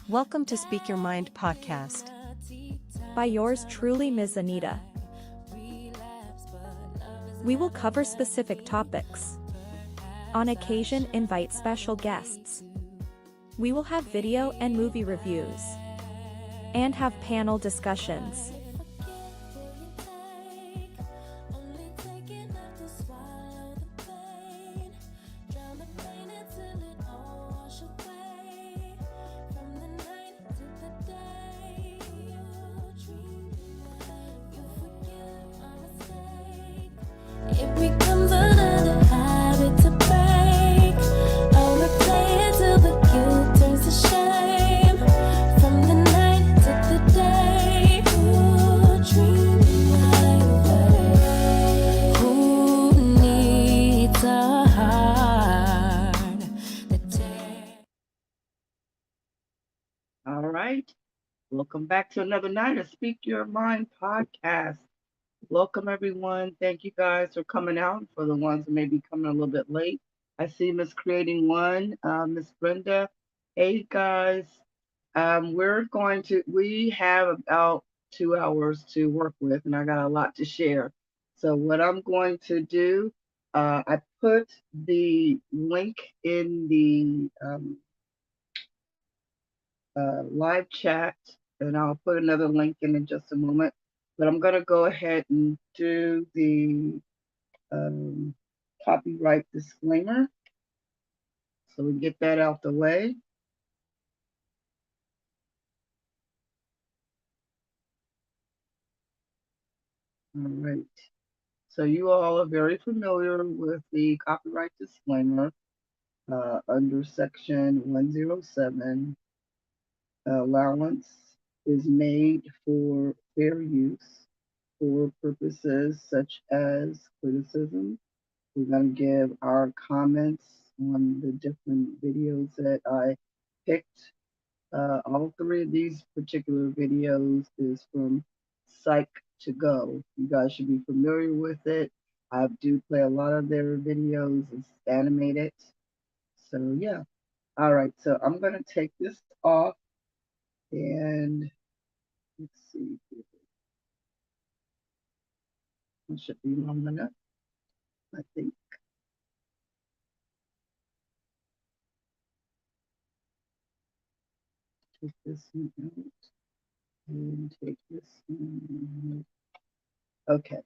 Welcome to Speak Your Mind podcast. By yours truly, Ms. Anita. We will cover specific topics. On occasion, invite special guests. We will have video and movie reviews. And have panel discussions. It becomes another habit to break. I'll replay it till the guilt turns to shame. From the night to the day, you're dreaming like who needs a heart that tears? All right. Welcome back to another night of Speak Your Mind podcast. Welcome, everyone. Thank you guys for coming out. For the ones that may be coming a little bit late, I see Miss Creating One, Miss Brenda. Hey, guys. We have about 2 hours to work with, and I got a lot to share. So, what I'm going to do, I put the link in the live chat, and I'll put another link in just a moment. But I'm going to go ahead and do the copyright disclaimer so we get that out the way. All right. So you all are very familiar with the copyright disclaimer under section 107. Allowance is made for fair use for purposes such as criticism. We're going to give our comments on the different videos that I picked. All three of these particular videos is from Psych to Go. You guys should be familiar with it. I do play a lot of their videos. It's animated. So yeah. All right. So I'm going to take this off and let's see. It should be long enough, I think. Take this one out and take this one out. Okay.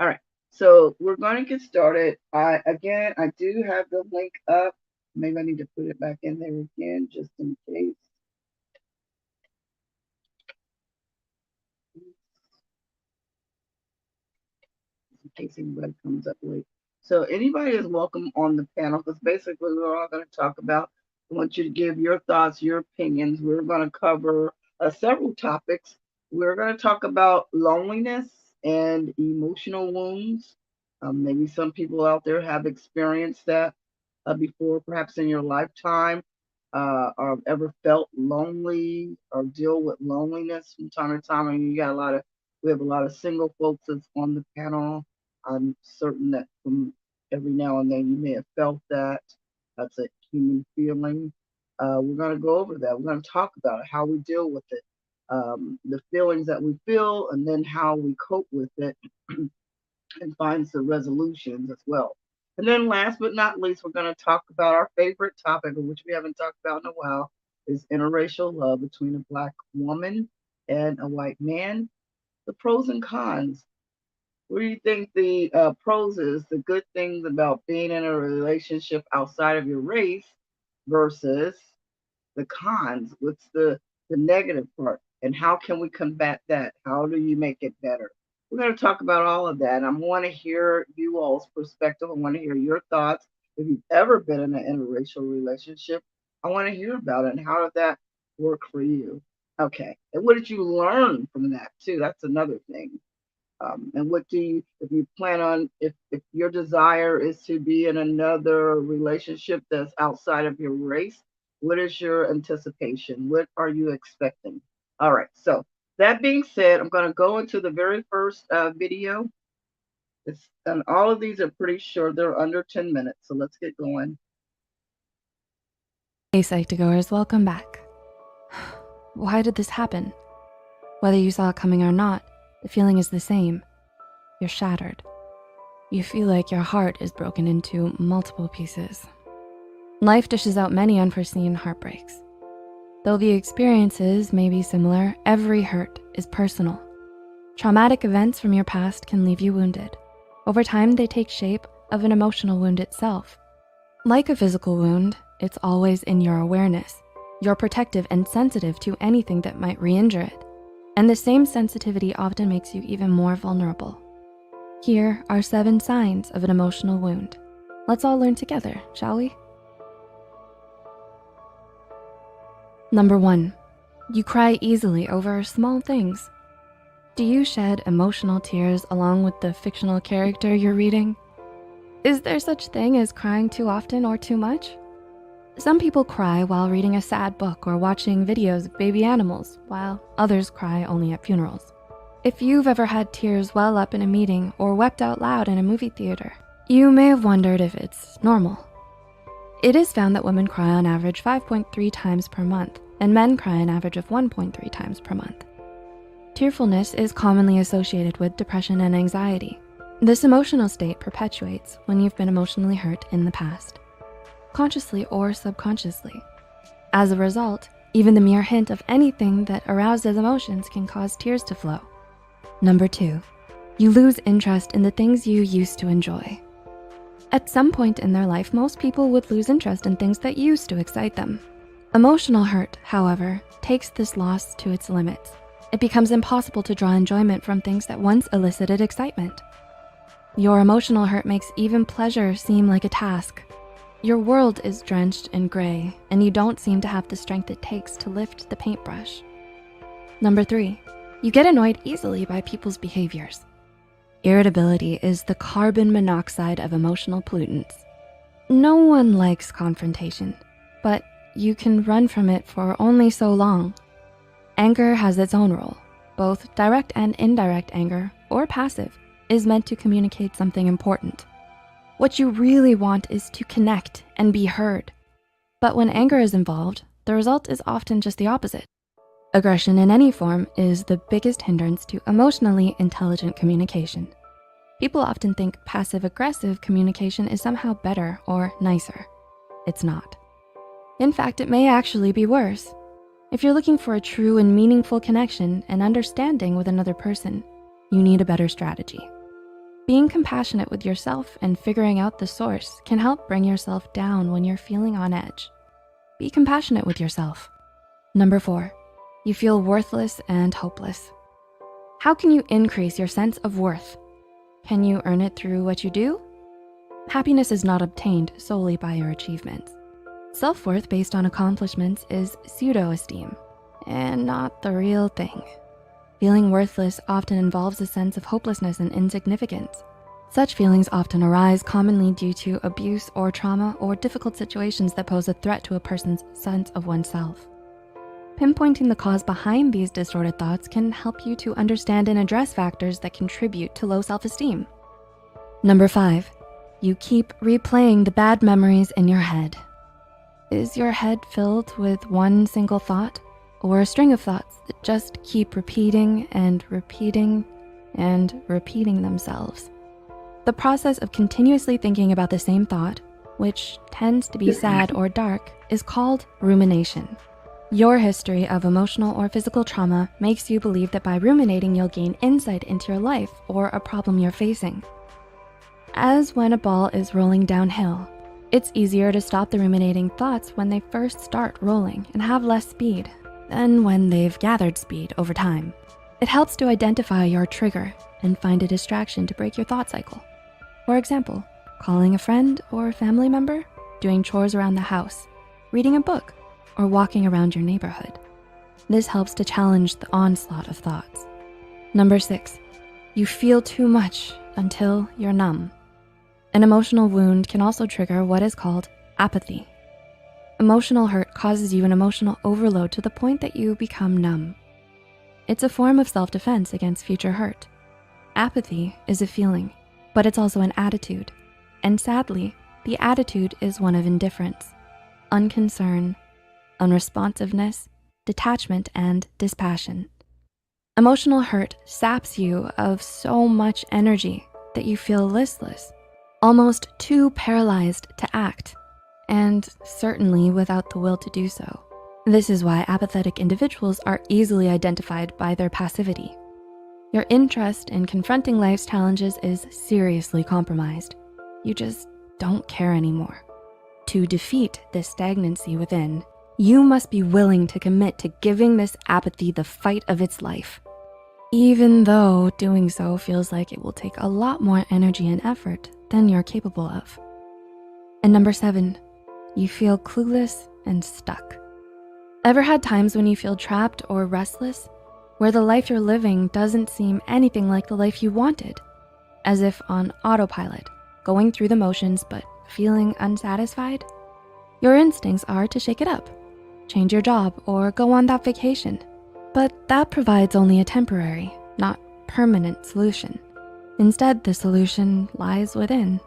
All right. So we're going to get started. I do have the link up. Maybe I need to put it back in there again just in case. In case anybody comes up late. So anybody is welcome on the panel because basically we're all going to talk about. I want you to give your thoughts, your opinions. We're going to cover several topics. We're going to talk about loneliness and emotional wounds. Maybe some people out there have experienced that before, perhaps in your lifetime, or ever felt lonely or deal with loneliness from time to time. I mean, we have a lot of single folks that's on the panel. I'm certain that from every now and then you may have felt that. That's a human feeling. We're going to go over that. We're going to talk about it, how we deal with it, the feelings that we feel, and then how we cope with it and find some resolutions as well. And then last but not least, we're going to talk about our favorite topic, which we haven't talked about in a while, is interracial love between a Black woman and a white man. The pros and cons. What do you think the pros is, the good things about being in a relationship outside of your race versus the cons? What's the negative part? And how can we combat that? How do you make it better? We're going to talk about all of that. And I want to hear you all's perspective. I want to hear your thoughts. If you've ever been in an interracial relationship, I want to hear about it. And how did that work for you? Okay. And what did you learn from that, too? That's another thing. And what do you, if you plan on, if your desire is to be in another relationship that's outside of your race, what is your anticipation? What are you expecting? All right. So that being said, I'm going to go into the very first video. And all of these are pretty short. They're under 10 minutes. So let's get going. Hey Psych2Goers, welcome back. Why did this happen? Whether you saw it coming or not, the feeling is the same. You're shattered. You feel like your heart is broken into multiple pieces. Life dishes out many unforeseen heartbreaks. Though the experiences may be similar, every hurt is personal. Traumatic events from your past can leave you wounded. Over time, they take shape of an emotional wound itself. Like a physical wound, it's always in your awareness. You're protective and sensitive to anything that might re-injure it. And the same sensitivity often makes you even more vulnerable. Here are 7 signs of an emotional wound. Let's all learn together, shall we? Number 1, you cry easily over small things. Do you shed emotional tears along with the fictional character you're reading? Is there such thing as crying too often or too much? Some people cry while reading a sad book or watching videos of baby animals, while others cry only at funerals. If you've ever had tears well up in a meeting or wept out loud in a movie theater, you may have wondered if it's normal. It is found that women cry on average 5.3 times per month, and men cry an average of 1.3 times per month. Tearfulness is commonly associated with depression and anxiety. This emotional state perpetuates when you've been emotionally hurt in the past, consciously or subconsciously. As a result, even the mere hint of anything that arouses emotions can cause tears to flow. Number 2, you lose interest in the things you used to enjoy. At some point in their life, most people would lose interest in things that used to excite them. Emotional hurt, however, takes this loss to its limits. It becomes impossible to draw enjoyment from things that once elicited excitement. Your emotional hurt makes even pleasure seem like a task. Your world is drenched in gray, and you don't seem to have the strength it takes to lift the paintbrush. Number 3, you get annoyed easily by people's behaviors. Irritability is the carbon monoxide of emotional pollutants. No one likes confrontation, but you can run from it for only so long. Anger has its own role. Both direct and indirect anger, or passive, is meant to communicate something important. What you really want is to connect and be heard. But when anger is involved, the result is often just the opposite. Aggression in any form is the biggest hindrance to emotionally intelligent communication. People often think passive-aggressive communication is somehow better or nicer. It's not. In fact, it may actually be worse. If you're looking for a true and meaningful connection and understanding with another person, you need a better strategy. Being compassionate with yourself and figuring out the source can help bring yourself down when you're feeling on edge. Be compassionate with yourself. Number 4, you feel worthless and hopeless. How can you increase your sense of worth? Can you earn it through what you do? Happiness is not obtained solely by your achievements. Self-worth based on accomplishments is pseudo-esteem and not the real thing. Feeling worthless often involves a sense of hopelessness and insignificance. Such feelings often arise commonly due to abuse or trauma or difficult situations that pose a threat to a person's sense of oneself. Pinpointing the cause behind these distorted thoughts can help you to understand and address factors that contribute to low self-esteem. Number 5, you keep replaying the bad memories in your head. Is your head filled with one single thought or a string of thoughts that just keep repeating and repeating and repeating themselves? The process of continuously thinking about the same thought, which tends to be sad or dark, is called rumination. Your history of emotional or physical trauma makes you believe that by ruminating, you'll gain insight into your life or a problem you're facing. As when a ball is rolling downhill, it's easier to stop the ruminating thoughts when they first start rolling and have less speed than when they've gathered speed over time. It helps to identify your trigger and find a distraction to break your thought cycle. For example, calling a friend or family member, doing chores around the house, reading a book, or walking around your neighborhood. This helps to challenge the onslaught of thoughts. Number 6, you feel too much until you're numb. An emotional wound can also trigger what is called apathy. Emotional hurt causes you an emotional overload to the point that you become numb. It's a form of self-defense against future hurt. Apathy is a feeling, but it's also an attitude. And sadly, the attitude is one of indifference, unconcern, unresponsiveness, detachment, and dispassion. Emotional hurt saps you of so much energy that you feel listless, almost too paralyzed to act, and certainly without the will to do so. This is why apathetic individuals are easily identified by their passivity. Your interest in confronting life's challenges is seriously compromised. You just don't care anymore. To defeat this stagnancy within, you must be willing to commit to giving this apathy the fight of its life, even though doing so feels like it will take a lot more energy and effort than you're capable of. And number 7, you feel clueless and stuck. Ever had times when you feel trapped or restless, where the life you're living doesn't seem anything like the life you wanted, as if on autopilot, going through the motions but feeling unsatisfied? Your instincts are to shake it up, change your job, or go on that vacation. But that provides only a temporary, not permanent solution. Instead, the solution lies within.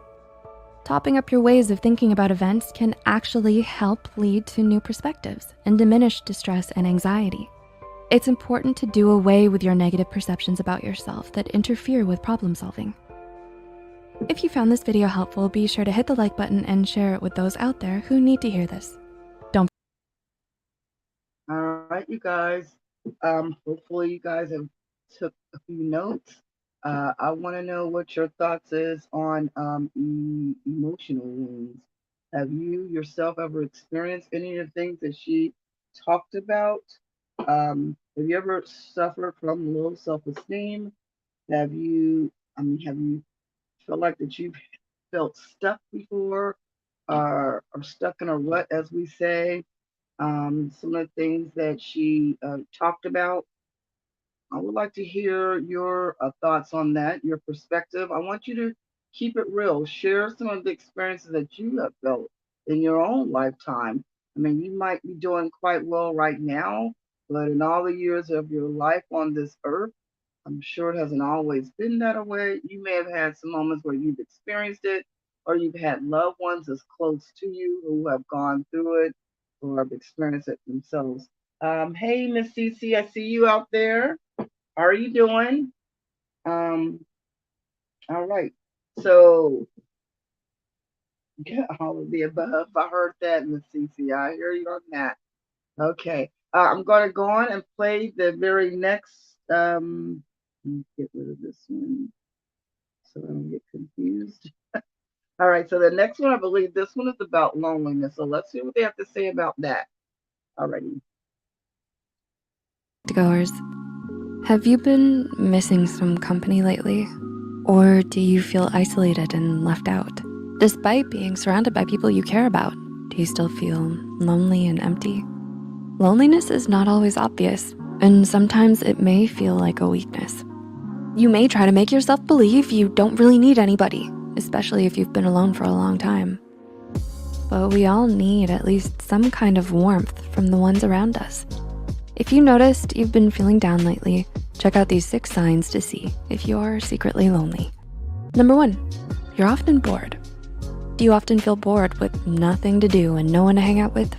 Topping up your ways of thinking about events can actually help lead to new perspectives and diminish distress and anxiety. It's important to do away with your negative perceptions about yourself that interfere with problem solving. If you found this video helpful, be sure to hit the like button and share it with those out there who need to hear this. All right, you guys. Hopefully you guys have took a few notes. I want to know what your thoughts is on emotional wounds. Have you yourself ever experienced any of the things that she talked about? Have you ever suffered from low self-esteem? Have you felt like that you've felt stuck before, or stuck in a rut, as we say? Some of the things that she talked about. I would like to hear your thoughts on that, your perspective. I want you to keep it real. Share some of the experiences that you have felt in your own lifetime. I mean, you might be doing quite well right now, but in all the years of your life on this earth, I'm sure it hasn't always been that way. You may have had some moments where you've experienced it, or you've had loved ones as close to you who have gone through it or have experienced it themselves. Hey, Miss Cece, I see you out there. How are you doing? All right. So, yeah, all of the above. I heard that, Miss Cece. I hear you on that. Okay. I'm going to go on and play the very next. Let me get rid of this one so I don't get confused. All right. So the next one, I believe this one is about loneliness. So let's see what they have to say about that. Alrighty. Goers, have you been missing some company lately? Or do you feel isolated and left out? Despite being surrounded by people you care about, do you still feel lonely and empty? Loneliness is not always obvious, and sometimes it may feel like a weakness. You may try to make yourself believe you don't really need anybody, especially if you've been alone for a long time. But we all need at least some kind of warmth from the ones around us. If you noticed you've been feeling down lately, check out these 6 signs to see if you are secretly lonely. Number 1, you're often bored. Do you often feel bored with nothing to do and no one to hang out with?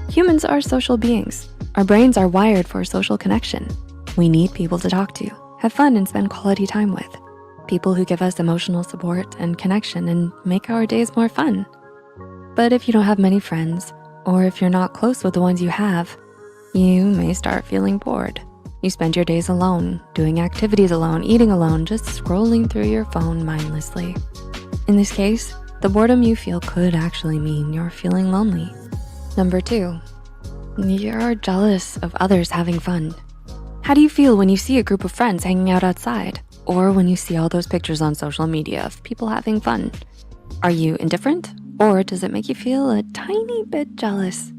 Humans are social beings. Our brains are wired for social connection. We need people to talk to, have fun, and spend quality time with. People who give us emotional support and connection and make our days more fun. But if you don't have many friends, or if you're not close with the ones you have, you may start feeling bored. You spend your days alone, doing activities alone, eating alone, just scrolling through your phone mindlessly. In this case, the boredom you feel could actually mean you're feeling lonely. Number 2, you're jealous of others having fun. How do you feel when you see a group of friends hanging out outside, or when you see all those pictures on social media of people having fun? Are you indifferent, or does it make you feel a tiny bit jealous?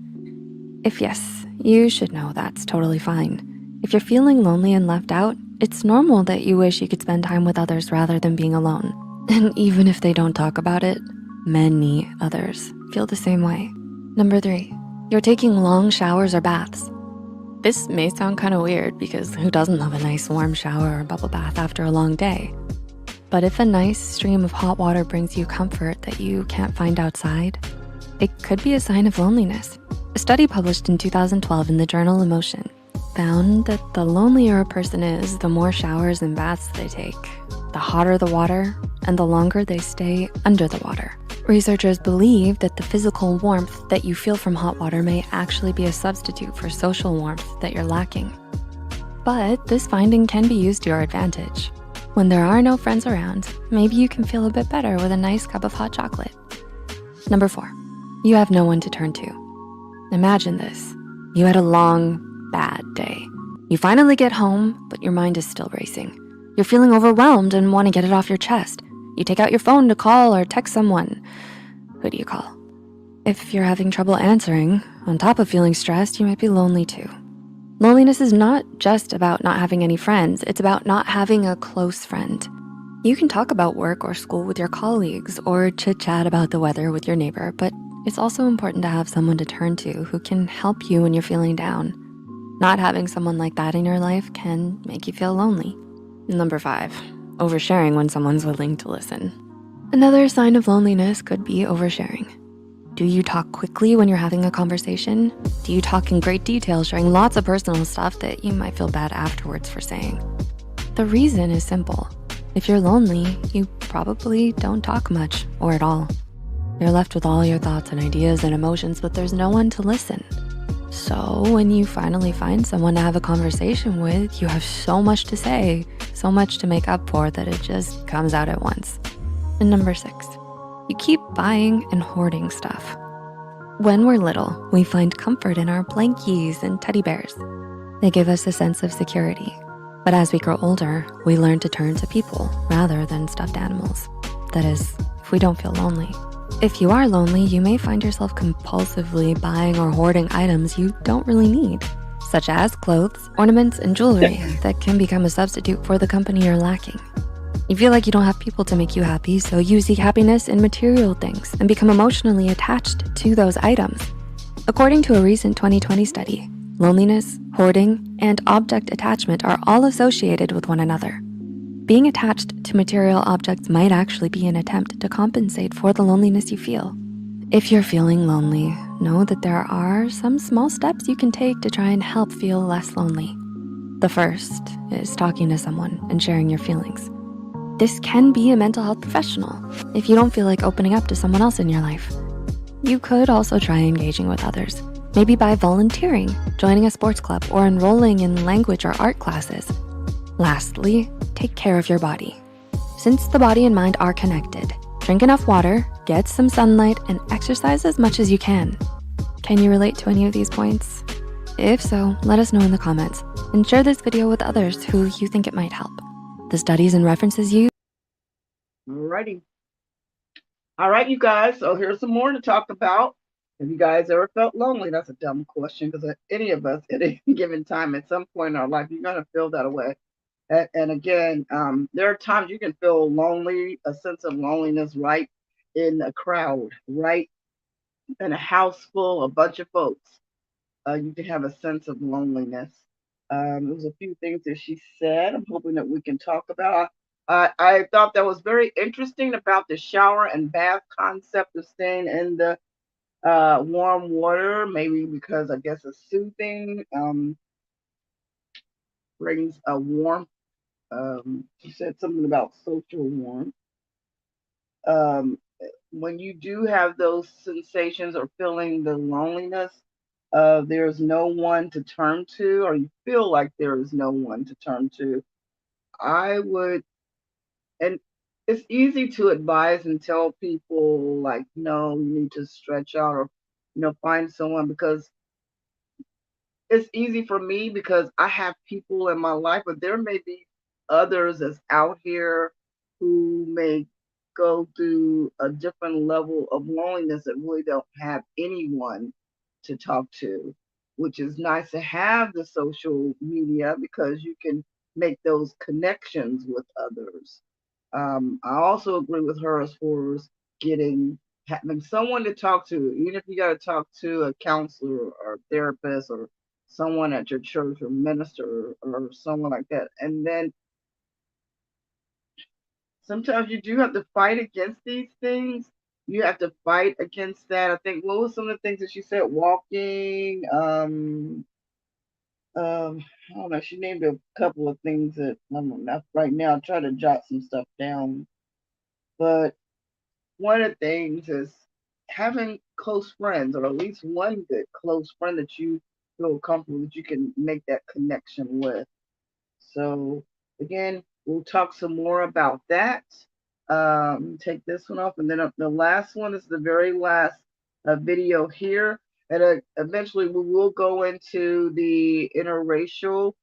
If yes, you should know that's totally fine. If you're feeling lonely and left out, it's normal that you wish you could spend time with others rather than being alone. And even if they don't talk about it, many others feel the same way. Number 3, you're taking long showers or baths. This may sound kind of weird because who doesn't love a nice warm shower or bubble bath after a long day? But if a nice stream of hot water brings you comfort that you can't find outside, it could be a sign of loneliness, A study published in 2012 in the journal Emotion found that the lonelier a person is, the more showers and baths they take, the hotter the water, and the longer they stay under the water. Researchers believe that the physical warmth that you feel from hot water may actually be a substitute for social warmth that you're lacking. But this finding can be used to your advantage. When there are no friends around, maybe you can feel a bit better with a nice cup of hot chocolate. Number 4, you have no one to turn to. Imagine this. You had a long, bad day. You finally get home, but your mind is still racing. You're feeling overwhelmed and want to get it off your chest. You take out your phone to call or text someone. Who do you call? If you're having trouble answering, on top of feeling stressed, you might be lonely too. Loneliness is not just about not having any friends, it's about not having a close friend. You can talk about work or school with your colleagues or chit-chat about the weather with your neighbor, but it's also important to have someone to turn to who can help you when you're feeling down. Not having someone like that in your life can make you feel lonely. Number 5, oversharing when someone's willing to listen. Another sign of loneliness could be oversharing. Do you talk quickly when you're having a conversation? Do you talk in great detail, sharing lots of personal stuff that you might feel bad afterwards for saying? The reason is simple. If you're lonely, you probably don't talk much or at all. You're left with all your thoughts and ideas and emotions, but there's no one to listen. So when you finally find someone to have a conversation with, you have so much to say, so much to make up for that it just comes out at once. And number 6, you keep buying and hoarding stuff. When we're little, we find comfort in our blankies and teddy bears. They give us a sense of security. But as we grow older, we learn to turn to people rather than stuffed animals. That is, if we don't feel lonely. If you are lonely, you may find yourself compulsively buying or hoarding items you don't really need, such as clothes, ornaments, and jewelry that can become a substitute for the company you're lacking. You feel like you don't have people to make you happy, so you seek happiness in material things and become emotionally attached to those items. According to a recent 2020 study, loneliness, hoarding, and object attachment are all associated with one another. Being attached to material objects might actually be an attempt to compensate for the loneliness you feel. If you're feeling lonely, know that there are some small steps you can take to try and help feel less lonely. The first is talking to someone and sharing your feelings. This can be a mental health professional if you don't feel like opening up to someone else in your life. You could also try engaging with others, maybe by volunteering, joining a sports club, or enrolling in language or art classes. Lastly, take care of your body. Since the body and mind are connected, drink enough water, get some sunlight, and exercise as much as you can. Can you relate to any of these points? If so, let us know in the comments and share this video with others who you think it might help. The studies and references used. Alrighty. All right, you guys. So here's some more to talk about. Have you guys ever felt lonely? That's a dumb question because any of us at any given time, at some point in our life, you're going to feel that way. And again, there are times you can feel lonely, a sense of loneliness right in a crowd, right in a house full, a bunch of folks. You can have a sense of loneliness. There's a few things that she said. I'm hoping that we can talk about. I thought that was very interesting about the shower and bath concept of staying in the warm water, maybe because I guess it's soothing, brings a warmth. She said something about social warmth. Um, when you do have those sensations or feeling the loneliness, there's no one to turn to, or you feel like there is no one to turn to, I would, and it's easy to advise and tell people like, no, you need to stretch out or, find someone because it's easy for me because I have people in my life, but there may be others that's out here who may go through a different level of loneliness that really don't have anyone to talk to, which is nice to have the social media because you can make those connections with others. I also agree with her as far as having someone to talk to, even if you got to talk to a counselor or therapist or someone at your church or minister or someone like that. And then sometimes you do have to fight against these things, you have to fight against that. I think, what was some of the things that she said? Walking, I don't know. She named a couple of things that I'm not right now. I'm trying to jot some stuff down. But one of the things is having close friends, or at least one good close friend that you feel comfortable that you can make that connection with. So again, we'll talk some more about that. Take this one off, and then the last one is the very last video here. And eventually we will go into the interracial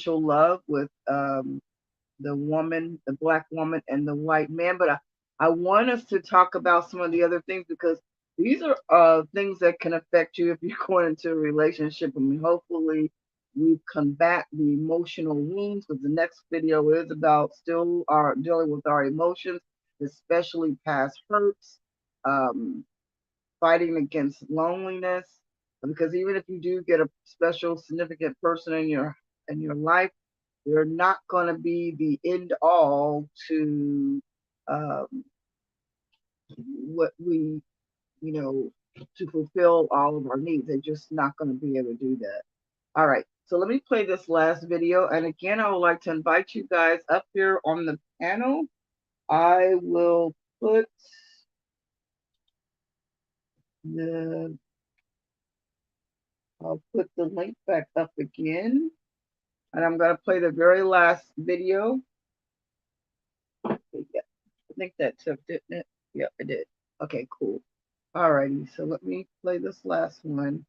love with the woman, the Black woman, and the white man. But I want us to talk about some of the other things, because these are things that can affect you if you're going into a relationship. I mean, hopefully we combat the emotional wounds, because the next video is about still dealing with our emotions, especially past hurts, fighting against loneliness. Because even if you do get a special significant person in your life, they're not going to be the end all to what we, to fulfill all of our needs. They're just not going to be able to do that. All right, so let me play this last video. And again, I would like to invite you guys up here on the panel. I will put I'll put the link back up again. And I'm going to play the very last video. I think that took, didn't it? Yeah, it did. Okay, cool. Alrighty, so let me play this last one.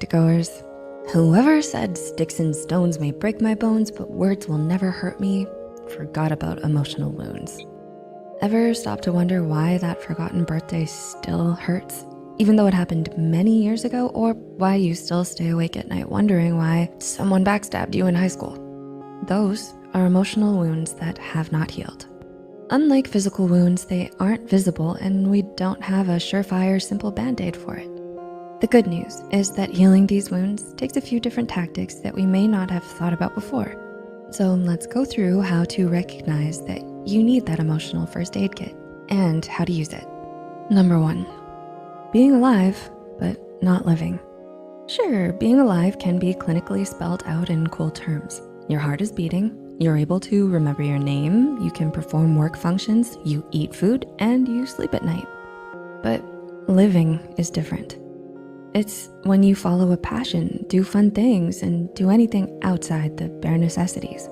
Goers, whoever said sticks and stones may break my bones, but words will never hurt me, forgot about emotional wounds. Ever stop to wonder why that forgotten birthday still hurts, even though it happened many years ago, or why you still stay awake at night wondering why someone backstabbed you in high school? Those are emotional wounds that have not healed. Unlike physical wounds, they aren't visible, and we don't have a surefire, simple band-aid for it. The good news is that healing these wounds takes a few different tactics that we may not have thought about before. So let's go through how to recognize that you need that emotional first aid kit and how to use it. Number 1, being alive, but not living. Sure, being alive can be clinically spelled out in cool terms. Your heart is beating, you're able to remember your name, you can perform work functions, you eat food, and you sleep at night. But living is different. It's when you follow a passion, do fun things, and do anything outside the bare necessities.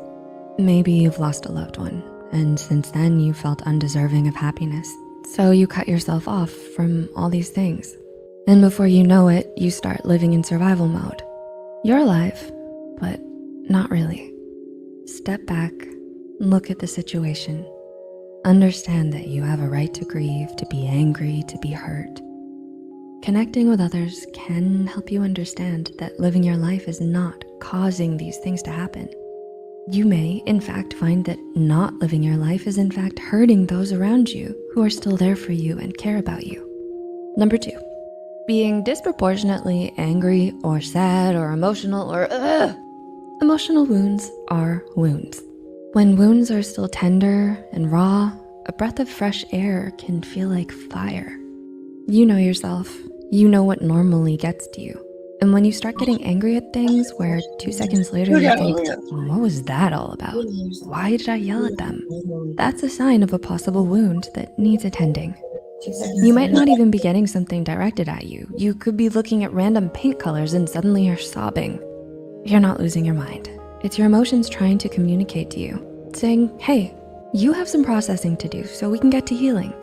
Maybe you've lost a loved one, and since then you felt undeserving of happiness. So you cut yourself off from all these things. And before you know it, you start living in survival mode. You're alive, but not really. Step back, look at the situation. Understand that you have a right to grieve, to be angry, to be hurt. Connecting with others can help you understand that living your life is not causing these things to happen. You may, in fact, find that not living your life is in fact hurting those around you who are still there for you and care about you. Number 2, being disproportionately angry or sad or emotional or Emotional wounds are wounds. When wounds are still tender and raw, a breath of fresh air can feel like fire. You know yourself, you know what normally gets to you. And when you start getting angry at things where 2 seconds later you think, what was that all about? Why did I yell at them? That's a sign of a possible wound that needs attending. You might not even be getting something directed at you. You could be looking at random paint colors and suddenly you're sobbing. You're not losing your mind. It's your emotions trying to communicate to you, saying, hey, you have some processing to do so we can get to healing.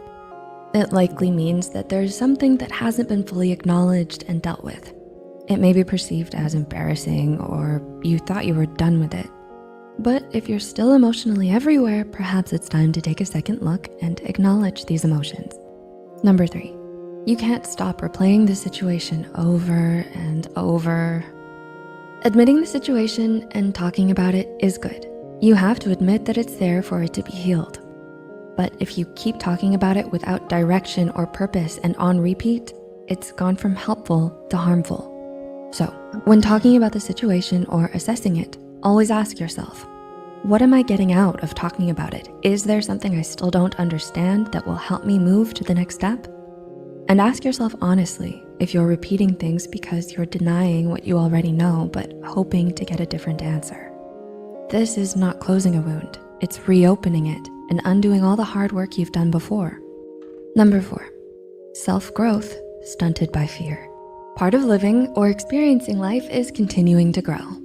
It likely means that there's something that hasn't been fully acknowledged and dealt with. It may be perceived as embarrassing, or you thought you were done with it. But if you're still emotionally everywhere, perhaps it's time to take a second look and acknowledge these emotions. Number 3, you can't stop replaying the situation over and over. Admitting the situation and talking about it is good. You have to admit that it's there for it to be healed. But if you keep talking about it without direction or purpose and on repeat, it's gone from helpful to harmful. So when talking about the situation or assessing it, always ask yourself, What am I getting out of talking about it? Is there something I still don't understand that will help me move to the next step? And ask yourself honestly if you're repeating things because you're denying what you already know, but hoping to get a different answer. This is not closing a wound. It's reopening it and undoing all the hard work you've done before. Number 4, self-growth stunted by fear. Part of living or experiencing life is continuing to grow,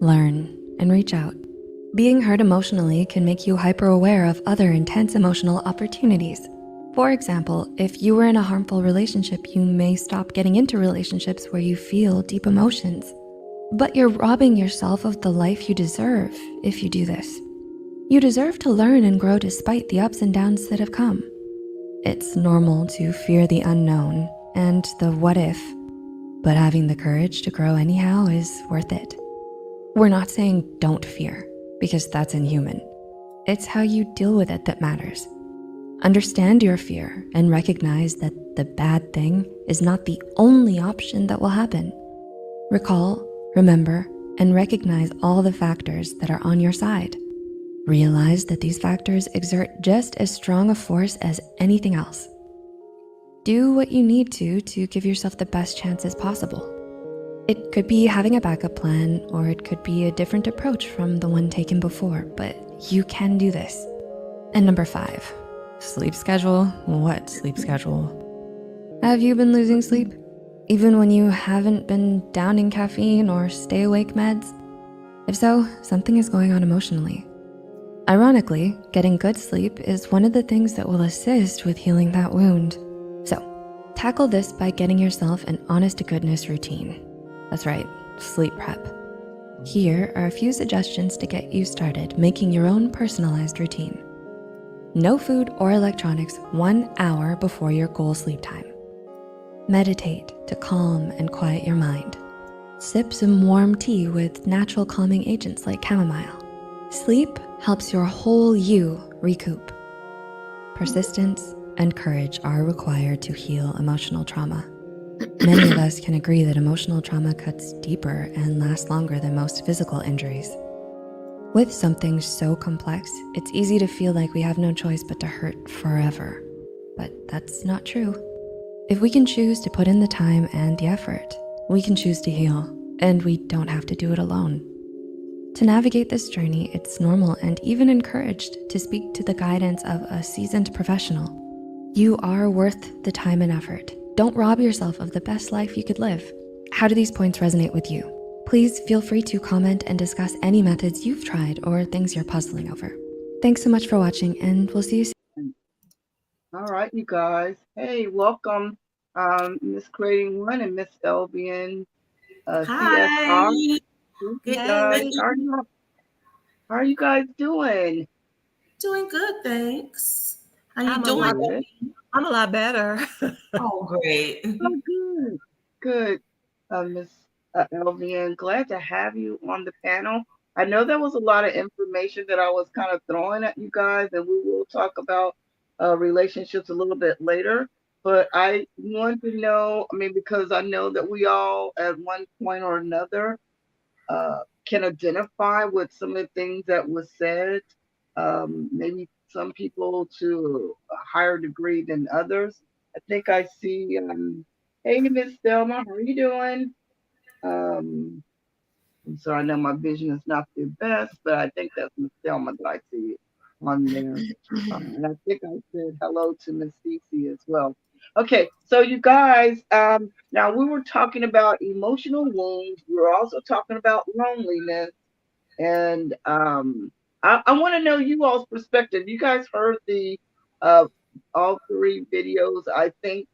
learn, and reach out. Being hurt emotionally can make you hyper-aware of other intense emotional opportunities. For example, if you were in a harmful relationship, you may stop getting into relationships where you feel deep emotions. But you're robbing yourself of the life you deserve if you do this. You deserve to learn and grow despite the ups and downs that have come. It's normal to fear the unknown and the what if, but having the courage to grow anyhow is worth it. We're not saying don't fear, because that's inhuman. It's how you deal with it that matters. Understand your fear and recognize that the bad thing is not the only option that will happen. Recall, remember, and recognize all the factors that are on your side. Realize that these factors exert just as strong a force as anything else. Do what you need to give yourself the best chances possible. It could be having a backup plan, or it could be a different approach from the one taken before, but you can do this. And number 5, sleep schedule. What sleep schedule? Have you been losing sleep? Even when you haven't been downing caffeine or stay awake meds? If so, something is going on emotionally. Ironically, getting good sleep is one of the things that will assist with healing that wound. So, tackle this by getting yourself an honest-to-goodness routine. That's right, sleep prep. Here are a few suggestions to get you started making your own personalized routine. No food or electronics 1 hour before your goal sleep time. Meditate to calm and quiet your mind. Sip some warm tea with natural calming agents like chamomile. Sleep helps your whole you recoup. Persistence and courage are required to heal emotional trauma. Many of us can agree that emotional trauma cuts deeper and lasts longer than most physical injuries. With something so complex, it's easy to feel like we have no choice but to hurt forever. But that's not true. If we can choose to put in the time and the effort, we can choose to heal, and we don't have to do it alone. To navigate this journey, it's normal and even encouraged to speak to the guidance of a seasoned professional. You are worth the time and effort. Don't rob yourself of the best life you could live. How do these points resonate with you? Please feel free to comment and discuss any methods you've tried or things you're puzzling over. Thanks so much for watching, and we'll see you soon. All right, you guys. Hey, welcome, Miss Creating One and Miss Elvian CSR. Hi. You Good guys, evening. how are you guys doing? Doing good, thanks. How you I'm a doing? lot, Good. I'm a lot better. Oh, great. Oh, good. Good. Miss Elvian, glad to have you on the panel. I know there was a lot of information that I was kind of throwing at you guys, and we will talk about relationships a little bit later. But I want to know, I mean, because I know that we all at one point or another can identify with some of the things that was said. Maybe some people to a higher degree than others. I think I see. Hey, Miss Thelma, how are you doing? Um, and so I know my vision is not the best, but I think that's Miss Thelma that I see on there. And I think I said hello to Miss Cece as well. Okay, so you guys, now we were talking about emotional wounds. We were also talking about loneliness. And I want to know you all's perspective. You guys heard the uh, all 3 videos. I think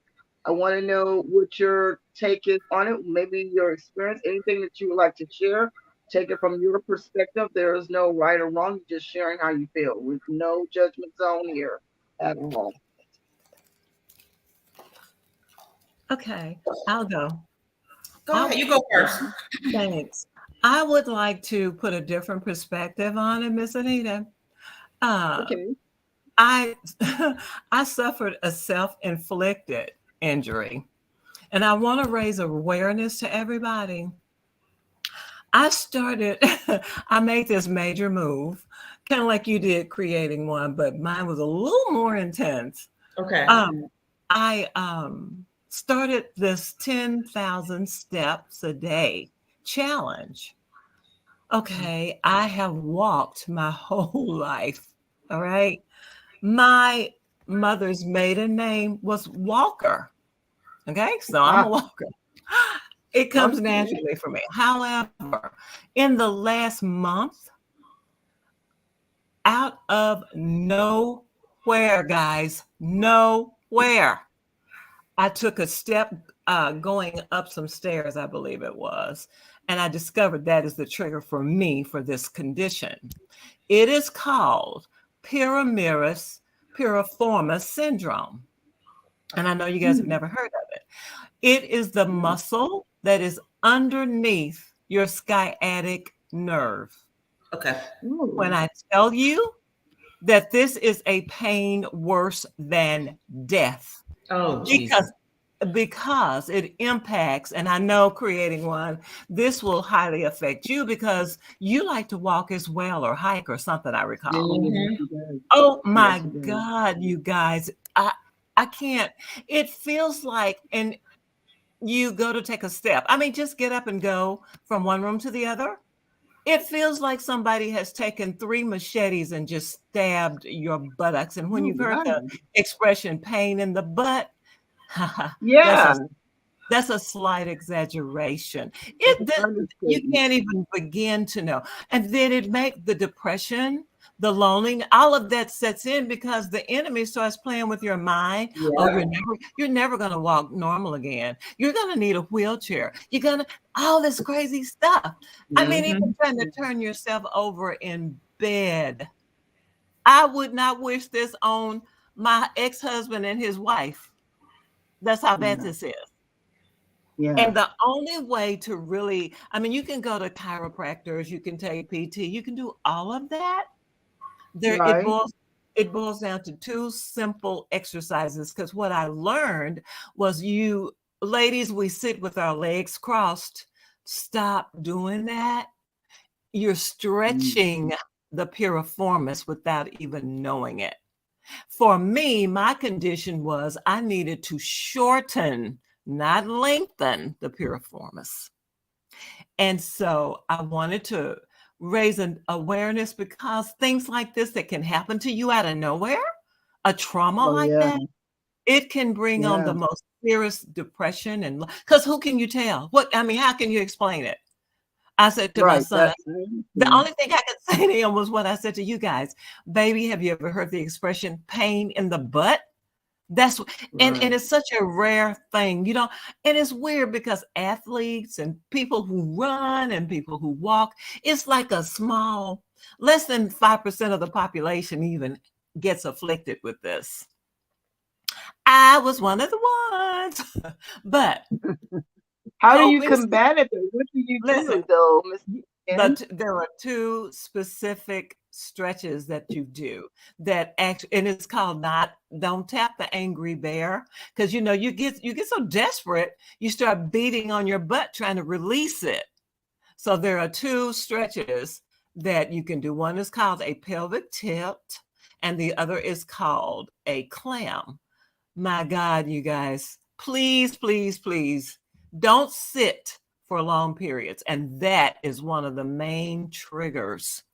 I want to know what your take is on it. Maybe your experience, anything that you would like to share. Take it from your perspective. There is no right or wrong. You're just sharing how you feel with no judgment zone here at all. Okay, I'll go. Go ahead. You go first. Thanks. I would like to put a different perspective on it, Miss Anita. Okay. I I suffered a self-inflicted injury, and I want to raise awareness to everybody. I made this major move kind of like you did creating one, but mine was a little more intense. Okay. I started this 10,000 steps a day challenge. Okay, I have walked my whole life. All right. My mother's maiden name was Walker. Okay, so I'm a walker. It comes Okay. naturally for me. However, in the last month, out of nowhere, guys, nowhere, I took a step going up some stairs, I believe it was, and I discovered that is the trigger for me for this condition. It is called piriformis syndrome. And I know you guys have never heard of it. It is the muscle that is underneath your sciatic nerve. Okay. When I tell you that this is a pain worse than death, Oh, Jesus. because it impacts, and I know creating one, this will highly affect you because you like to walk as well or hike or something, I recall. Oh my God, you guys, I can't. It feels like, and you go to take a step. I mean, just get up and go from one room to the other. It feels like somebody has taken 3 machetes and just stabbed your buttocks. And when you've heard the expression pain in the butt, that's a slight exaggeration. You can't even begin to know. And then it makes the depression, the loneliness, all of that sets in because the enemy starts playing with your mind. Yeah. Oh, you're never going to walk normal again. You're going to need a wheelchair. You're going to, all this crazy stuff. I mean, even trying to turn yourself over in bed. I would not wish this on my ex-husband and his wife. That's how bad this is. Yeah. And the only way to really, I mean, you can go to chiropractors, you can take PT, you can do all of that. It boils down to 2 simple exercises. Because what I learned was, you ladies, we sit with our legs crossed. Stop doing that. You're stretching the piriformis without even knowing it. For me, my condition was I needed to shorten, not lengthen, the piriformis. And so I wanted to raise an awareness because things like this that can happen to you out of nowhere, a trauma that, it can bring on the most serious depression. And because who can you tell? How can you explain it? I said to my son, the only thing I could say to him was what I said to you guys. Baby, have you ever heard the expression pain in the butt? That's and it's such a rare thing, and it's weird because athletes and people who run and people who walk, it's like a small, less than 5% of the population even gets afflicted with this. I was one of the ones, but how do you combat it? What do you do though, Miss? But there are 2 specific stretches that you do that and it's called don't tap the angry bear, because you get so desperate you start beating on your butt trying to release it. So there are 2 stretches that you can do. One is called a pelvic tilt and the other is called a clam. My God, you guys, please, please, please don't sit for long periods. And that is one of the main triggers.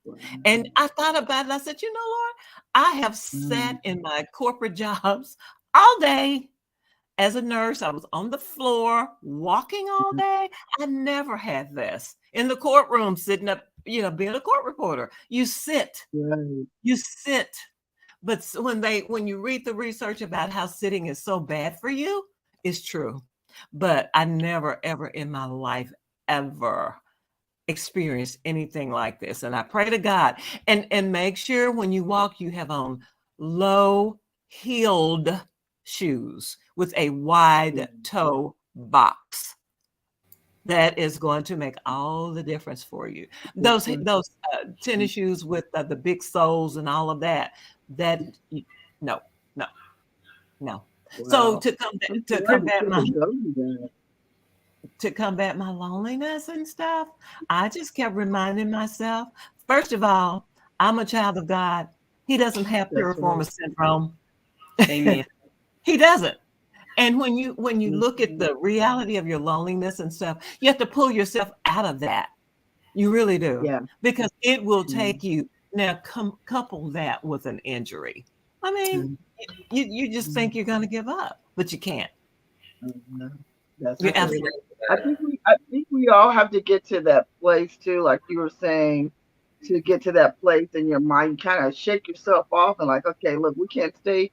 And I thought about it. I said, Lord, I have sat in my corporate jobs all day. As a nurse, I was on the floor walking all day. I never had this. In the courtroom, sitting up, being a court reporter, you sit. You sit. But when you read the research about how sitting is so bad for you, it's true. But I never, ever in my life ever experienced anything like this. And I pray to God and make sure when you walk, you have on low-heeled shoes with a wide toe box. That is going to make all the difference for you. Those tennis shoes with the big soles and all of that. No. Wow. So to combat my loneliness and stuff, I just kept reminding myself, first of all, I'm a child of God. He doesn't have That's piriformis right. syndrome. Amen. He doesn't. And when you look at Mhm. the reality of your loneliness and stuff, you have to pull yourself out of that. You really do, Yeah. because it will Mhm. take you. Now, couple that with an injury. I mean, you just think you're going to give up, but you can't. Mhm. That's You I can right. relate absolutely. to that. I think we all have to get to that place too, like you were saying, to get to that place in your mind, kind of shake yourself off and like, okay, look, we can't stay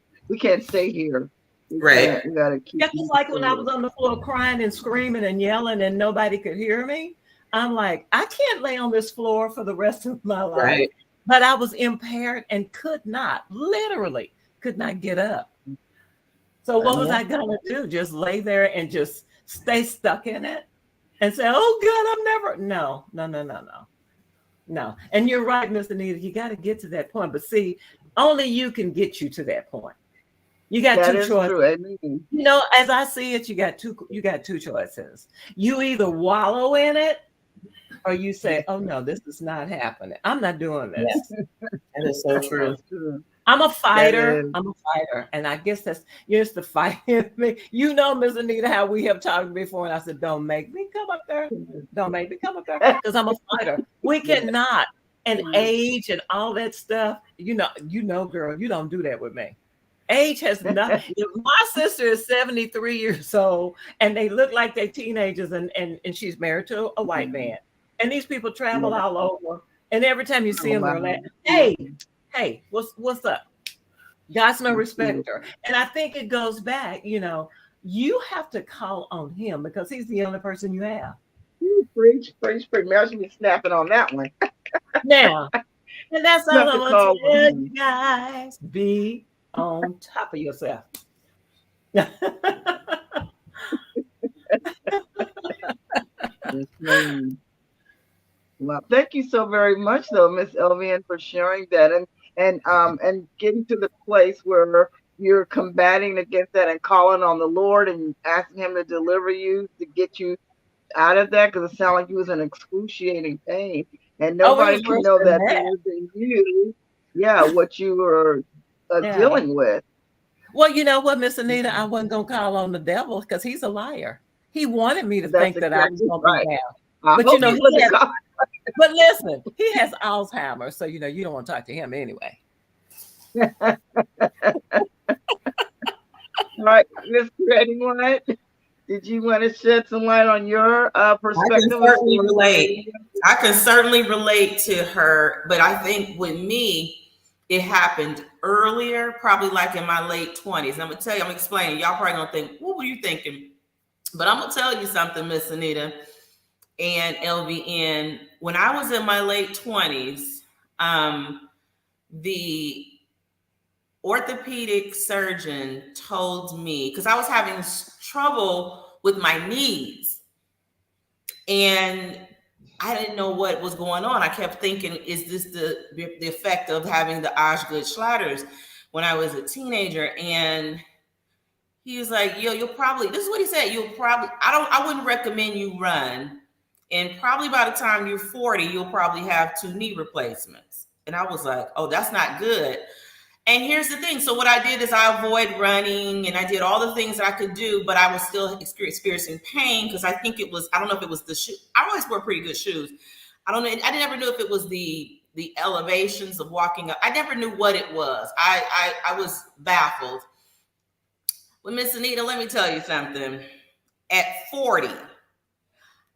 here. Right. We gotta keep Yeah, just moving like when I was forward. on the floor crying and screaming and yelling and nobody could hear me. I'm like, I can't lay on this floor for the rest of my life. Right. But I was impaired and could not, literally, could not get up. So what was Yeah. I gonna do? Just lay there and just stay stuck in it and say, "Oh God, I'm never." No, no, no, no, no, no. And you're right, Miss Anita. You got to get to that point. But see, only you can get you to that point. You got That two is choices. true. Amen. You know, as I see it, you got two choices. You either wallow in it or you say, "Oh no, this is not happening. I'm not doing this." Yes. That is so true. That's true. I'm a That fighter. is. I'm a fighter. And I guess that's just the fight in me. You know, Miss Anita, how we have talked before. And I said, don't make me come up there. Don't make me come up there. Because I'm a fighter. We cannot. And age and all that stuff, you know, girl, you don't do that with me. Age has not. My sister is 73 years old and they look like they're teenagers and she's married to a white man. And these people travel Yeah. all over. And every time you see Oh, them, wow. they're like, hey, what's up? God's no That's beautiful. respecter. And I think it goes back, you have to call on him because he's the only person you have. Ooh, preach, preach, preach. Mary should be snapping on that one. Now, and that's You all have I'm to gonna call on tell you him. guys. Be on top of yourself. Yes, ma'am. Well, thank you so very much, though, Miss Elvian, for sharing that and getting to the place where you're combating against that and calling on the Lord and asking Him to deliver you to get you out of that because it sounded like you was in excruciating pain and Oh, it nobody was can worse know than that that. better than you. Yeah, what you were Yeah. dealing with. Well, you know what, Miss Anita, I wasn't gonna call on the devil because he's a liar. He wanted me to That's think that I was exactly gonna be right. down. I But hope you he wasn't has, calling. but listen, he has Alzheimer's, so you don't want to talk to him anyway. All right, Miss Pretty One, did you want to shed some light on your I can perspective as certainly far as relate. I can certainly relate to her, but I think with me, it happened earlier, probably like in my late 20s. And I'm gonna tell you, I'm explaining. Y'all probably gonna think, what were you thinking? But I'm gonna tell you something, Miss Anita and LVN. When I was in my late 20s, the orthopedic surgeon told me because I was having trouble with my knees and I didn't know what was going on. I kept thinking, is this the effect of having the Osgood Schlatters when I was a teenager? And he was like, yo, you'll probably, this is what he said, I wouldn't recommend you run. And probably by the time you're 40, you'll probably have 2 knee replacements. And I was like, oh, that's not good. And here's the thing. So what I did is I avoid running and I did all the things that I could do, but I was still experiencing pain because I think it was, I don't know if it was the shoe. I always wore pretty good shoes. I don't know. I never knew if it was the elevations of walking up. I never knew what it was. I was baffled. Well, Miss Anita, let me tell you something. At 40,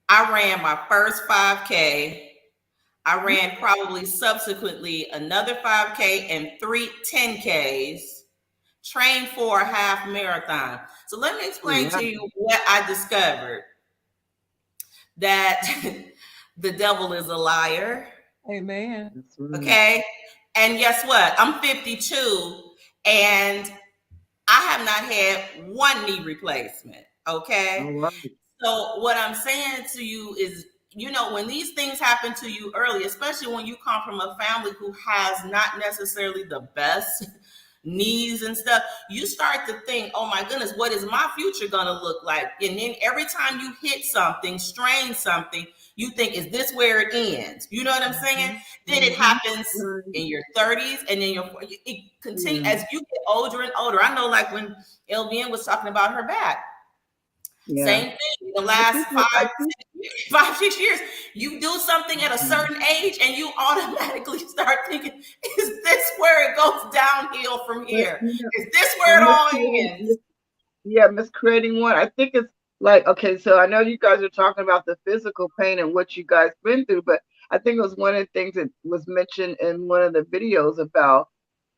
I ran my first 5K. I ran probably subsequently another 5K and 3 10Ks, trained for a half marathon. So let me explain Wow. to you what I discovered. That the devil is a liar. Amen. That's right. Okay. And guess what? I'm 52 and I have not had 1 knee replacement. Okay. All right. So what I'm saying to you is, when these things happen to you early, especially when you come from a family who has not necessarily the best knees and stuff, you start to think, oh my goodness, what is my future going to look like? And then every time you hit something, strain something, you think, is this where it ends? You know what I'm saying? Then it happens in your 30s, and then it continues as you get older and older. I know, like when LVN was talking about her back, same thing. The last 5, 6 years, you do something at a certain age, and you automatically start thinking, is this where it goes downhill from here? Is this where it all ends? Yeah, miscreating one. I think it's like, okay, so I know you guys are talking about the physical pain and what you guys been through, but I think it was one of the things that was mentioned in one of the videos about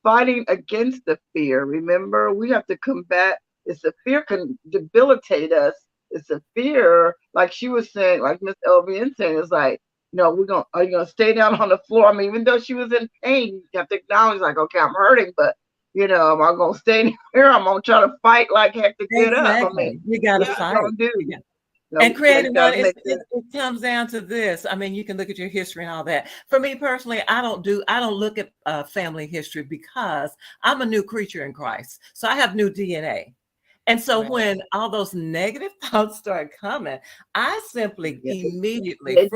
fighting against the fear. Remember, we have to combat. It's the fear can debilitate us. It's a fear, like she was saying, like Miss LVN saying, it's like, are you gonna stay down on the floor? I mean, even though she was in pain, you have to acknowledge, like, okay, I'm hurting, but am I gonna stay here? I'm gonna try to fight like heck to get up. I mean, you gotta fight. And creating one, it comes down to this. I mean, you can look at your history and all that. For me personally, I don't look at family history because I'm a new creature in Christ. So I have new DNA. And so when all those negative thoughts start coming, I simply immediately,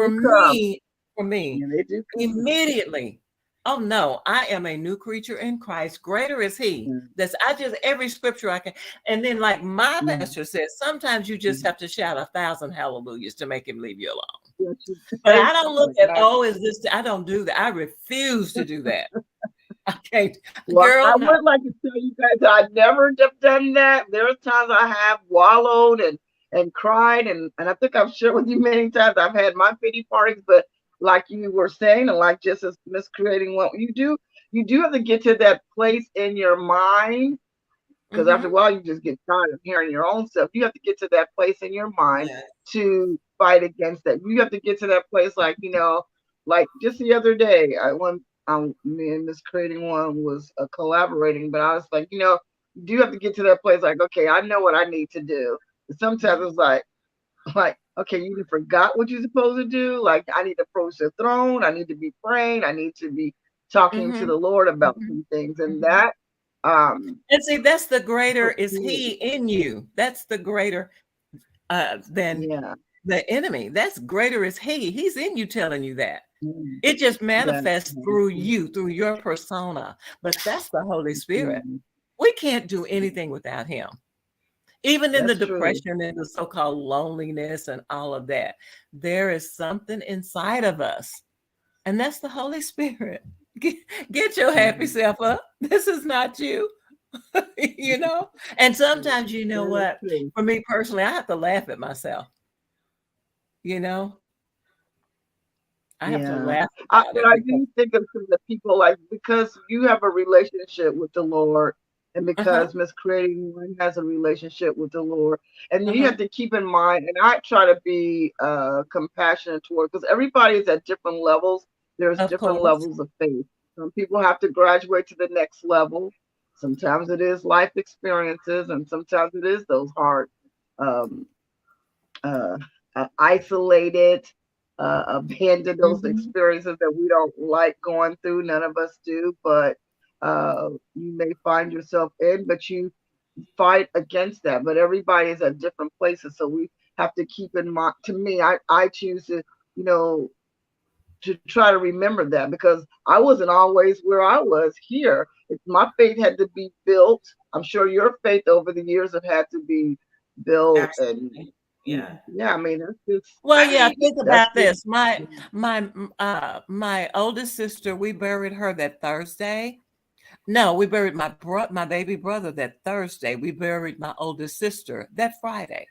immediately, oh no, I am a new creature in Christ. Greater is he. That's every scripture I can. And then, like my pastor says, sometimes you just have to shout 1,000 hallelujahs to make him leave you alone. But I don't look at, is this, I don't do that. I refuse to do that. Okay. Well, girl, I would like to tell you guys that I never have done that. There are times I have wallowed and cried, and I think I've shared with you many times. I've had my pity parties, but like you were saying, and like just as miscreating what you do have to get to that place in your mind, because after a while you just get tired of hearing your own stuff. You have to get to that place in your mind to fight against that. You have to get to that place, like like just the other day, me and miscreating one was collaborating, but I was like, you do have to get to that place, like, okay, I know what I need to do. And sometimes it's like, okay, you forgot what you're supposed to do. Like, I need to approach the throne. I need to be praying. I need to be talking to the Lord about some things. And that, and see, that's the greater is he in you. That's the greater than the enemy. That's greater is he. He's in you, telling you that. It just manifests through you, through your persona. But that's the Holy Spirit. We can't do anything without him. Even in the depression and the so-called loneliness and all of that, there is something inside of us. And that's the Holy Spirit. Get your happy self up. This is not you. And sometimes, what? For me personally, I have to laugh at myself. I have to laugh. But I do think of the people, like, because you have a relationship with the Lord, and because miscreating one has a relationship with the Lord, and you have to keep in mind, and I try to be compassionate toward, because everybody is at different levels. There's different levels of faith. Some people have to graduate to the next level. Sometimes it is life experiences, and sometimes it is those hard, isolated, abandoned, those experiences that we don't like going through. None of us do, but you may find yourself in, but you fight against that. But everybody is at different places, so we have to keep in mind. To me, I choose to, to try to remember that, because I wasn't always where I was here. My faith had to be built. I'm sure your faith over the years have had to be built. Absolutely. I mean, that's just, think about this. My oldest sister, we buried her that Thursday. No, we buried my baby brother that Thursday. We buried my oldest sister that Friday.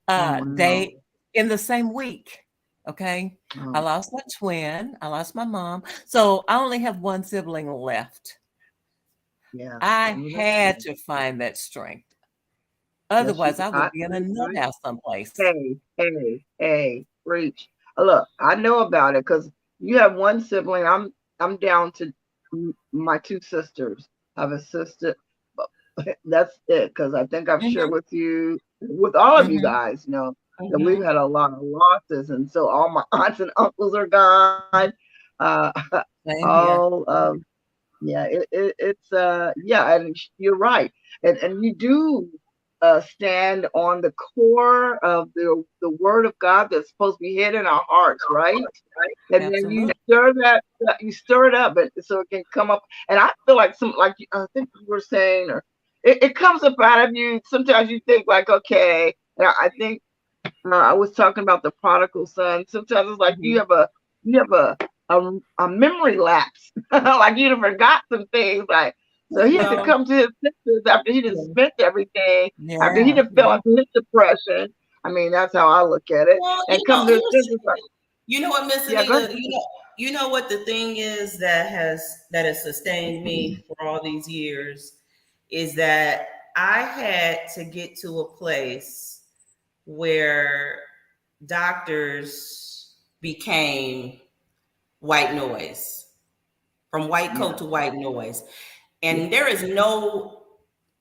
They in the same week. Okay. I lost my twin. I lost my mom. So I only have one sibling left. I had to find that strength. Otherwise, I would be in a nut house someplace. Hey, preach. Look, I know about it, because you have one sibling. I'm down to my two sisters. I have a sister. That's it, because I think I've shared with you, with all of you guys, that we've had a lot of losses, and so all my aunts and uncles are gone. All of Yeah, it's yeah, and you're right, and you do stand on the core of the word of God that's supposed to be hid in our hearts, right? And then Absolutely. you stir it up, and so it can come up. And I feel like I think you were saying, or it comes up out of you. Sometimes you think like, okay, and I think I was talking about the prodigal son. Sometimes it's like Mhm. you have a memory lapse, like you forgot some things. Like so, he had to Well, come to his senses after he just spent everything, after he Yeah. just fell into his depression. I mean, that's how I look at it, well, and come to his senses. Like, you know what, Miss yeah, go Anita, you know what the thing is that has sustained me for all these years is that I had to get to a place where doctors became white noise, from white coat yeah, to white noise. yeah, And there is no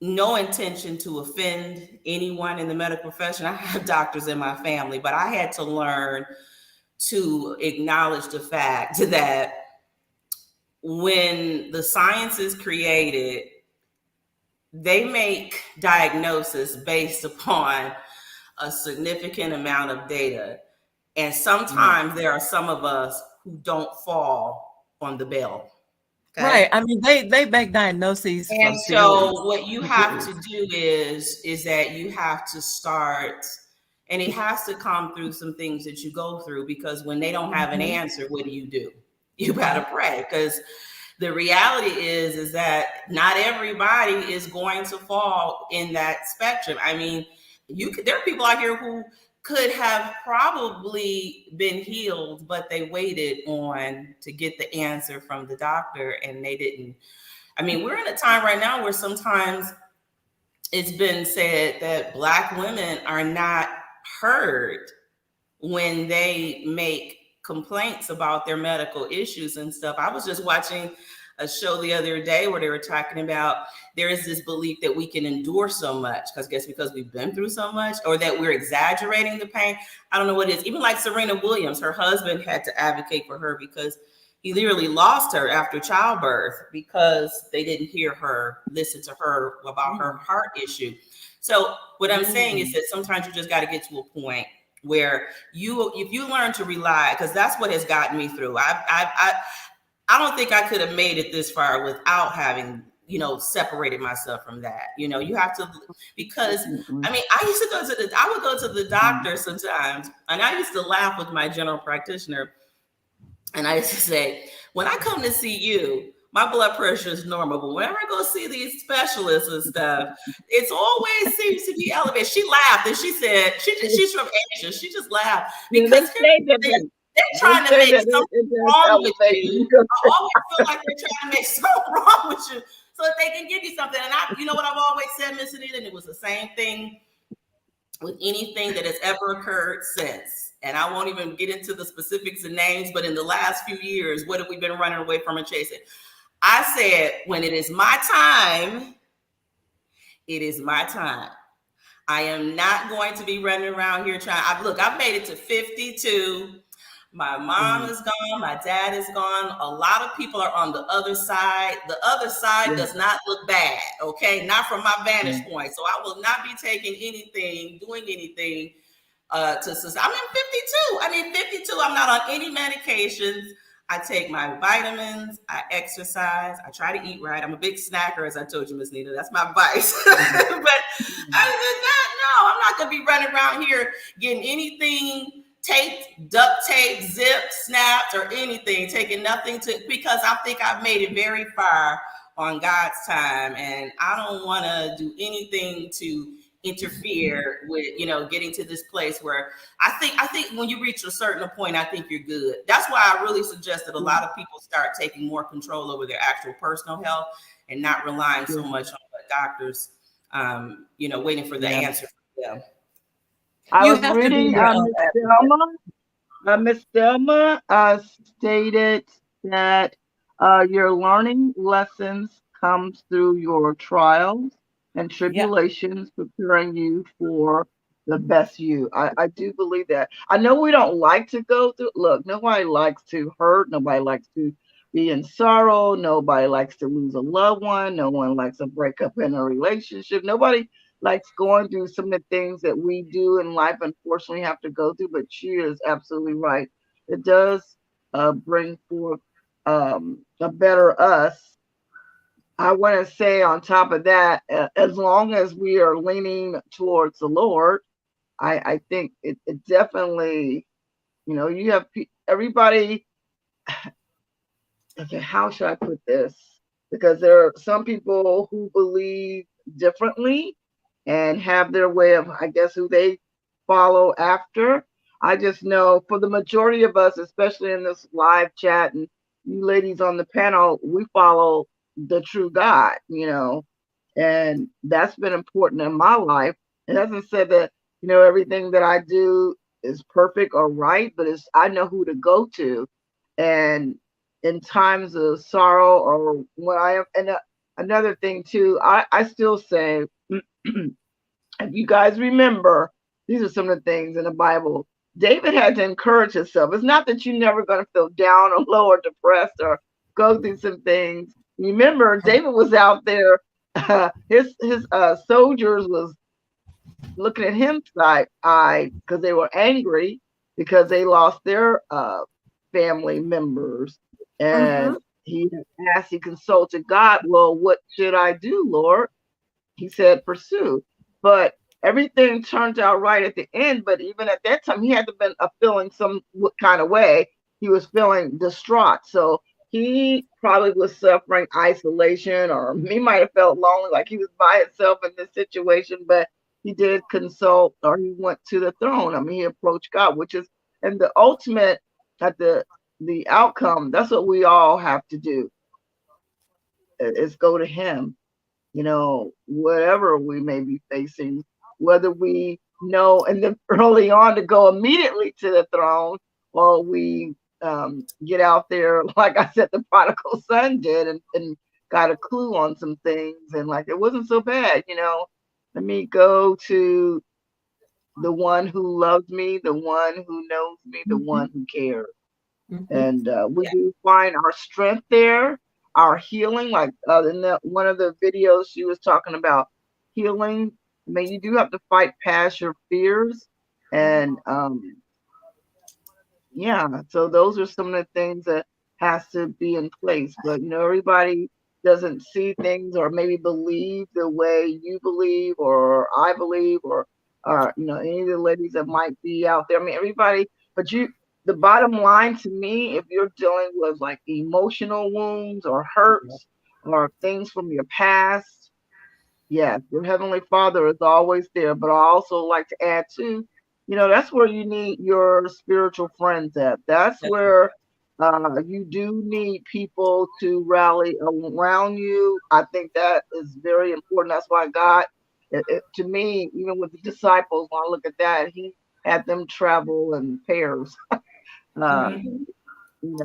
intention to offend anyone in the medical profession. I have doctors in my family, but I had to learn to acknowledge the fact that when the science is created, they make diagnosis based upon a significant amount of data. And right. sometimes there are some of us who don't fall on the bill. Okay. Right. I mean, they make diagnoses from And theories. so what you have to do is that you have to start, and it has to come through some things that you go through, because when they don't have an Mhm. answer, what do? You gotta pray, because the reality is that not everybody is going to fall in that spectrum. I mean, there are people out here who could have probably been healed, but they waited on to get the answer from the doctor and they didn't. I mean, we're in a time right now where sometimes it's been said that Black women are not heard when they make complaints about their medical issues and stuff. I was just watching a show the other day where they were talking about there is this belief that we can endure so much because we've been through so much, or that we're exaggerating the pain. I don't know what it is. Even like Serena Williams, her husband had to advocate for her because he literally lost her after childbirth because they didn't hear her, listen to her about her heart issue. So what I'm saying is that sometimes you just got to get to a point where if you learn to rely, because that's what has gotten me through. I don't think I could have made it this far without having, separated myself from that. You have to, because Mm-mm. I mean, I would go to the doctor sometimes, and I used to laugh with my general practitioner, and I used to say, when I come to see you, my blood pressure is normal, but whenever I go see these specialists and stuff, it's always seems to be elevated. She laughed and she said, she's from Asia. She just laughed Yeah, they because here's say the that thing, they're they trying to say make that something it does wrong with elevate you. you. I always feel like they're trying to make something wrong with you so that they can give you something. And you know what I've always said, Miss Anita, and it was the same thing with anything that has ever occurred since. And I won't even get into the specifics and names, but in the last few years, what have we been running away from and chasing? I said, when it is my time, it is my time. I am not going to be running around here trying. I've made it to 52. My mom Mm, is gone. My dad is gone. A lot of people are on the other side. The other side yeah, does not look bad, okay? Not from my yeah, vantage point. So I will not be taking anything, doing anything to sustain. I'm in 52. I mean, 52. I'm not on any medications. I take my vitamins. I exercise. I try to eat right. I'm a big snacker, as I told you, Miss Nita. That's my vice. But other than that, no, I'm not going to be running around here getting anything taped, duct tape, zipped, snapped, or anything. Taking nothing because I think I've made it very far on God's time, and I don't want to do anything to interfere with getting to this place where I think when you reach a certain point, I think you're good. That's why I really suggest that a lot of people start taking more control over their actual personal health and not relying so yeah. much on what doctors waiting for the Yeah. answer from them. I You was have to be reading your own Miss advocate. Thelma. Miss Thelma stated that your learning lessons comes through your trials and Yeah. tribulations, preparing you for the best you. I do believe that. I know we don't like to go through. Look, nobody likes to hurt. Nobody likes to be in sorrow. Nobody likes to lose a loved one. No one likes a breakup in a relationship. Nobody likes going through some of the things that we do in life, unfortunately, have to go through. But she is absolutely right. It does bring forth a better us. I want to say on top of that, as long as we are leaning towards the Lord, I think it definitely, you have everybody. Okay, how should I put this? Because there are some people who believe differently and have their way of, I guess, who they follow after. I just know for the majority of us, especially in this live chat and you ladies on the panel, we follow the true God, and that's been important in my life. It doesn't say that, everything that I do is perfect or right, but I know who to go to. And in times of sorrow or when I am, and another thing too, I still say, if you guys remember, these are some of the things in the Bible. David had to encourage himself. It's not that you're never going to feel down or low or depressed or go through some things. Remember, David was out there. His soldiers was looking at him side eye because they were angry because they lost their family members, and he asked, he consulted God. Well, what should I do, Lord? He said, pursue. But everything turned out right at the end. But even at that time, he had to been feeling some kind of way. He was feeling distraught. So he probably was suffering isolation, or he might have felt lonely, like he was by himself in this situation. But he did consult, or he went to the throne. I mean, he approached God, which is, and the ultimate at the outcome. That's what we all have to do. Is go to Him. Whatever we may be facing, whether we know and then early on to go immediately to the throne, or we get out there, like I said, the prodigal son did, and got a clue on some things, and like it wasn't so bad. Let me go to the one who loves me, the one who knows me, the one who cares. And we do find our strength there, our healing. Like in one of the videos, she was talking about healing. I mean, you do have to fight past your fears. And yeah, so those are some of the things that has to be in place. But, everybody doesn't see things or maybe believe the way you believe or I believe, or any of the ladies that might be out there. I mean, everybody, but the bottom line to me, if you're dealing with like emotional wounds or hurts or things from your past, yes, your Heavenly Father is always there. But I also like to add too, that's where you need your spiritual friends at. That's where you do need people to rally around you. I think that is very important. That's why God, to me, even with the disciples, when I look at that, He had them travel in pairs. Yeah. If you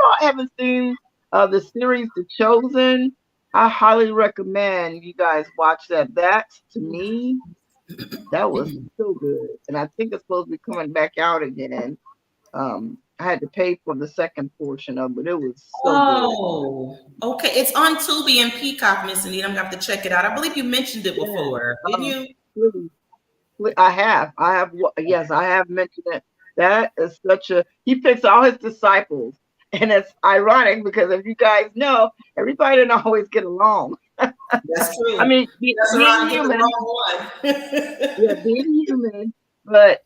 all haven't seen the series The Chosen, I highly recommend you guys watch that. That, to me, that was so good, and I think it's supposed to be coming back out again. I had to pay for the second portion of it. It was so good. Okay. It's on Tubi and Peacock, Miss Anita. I'm gonna have to check it out. I believe you mentioned it before, didn't you? I have. Yes, I have mentioned it. That is he picks all his disciples. And it's ironic because if you guys know, everybody didn't always get along. That's true. I mean, being human. Yeah, being human. But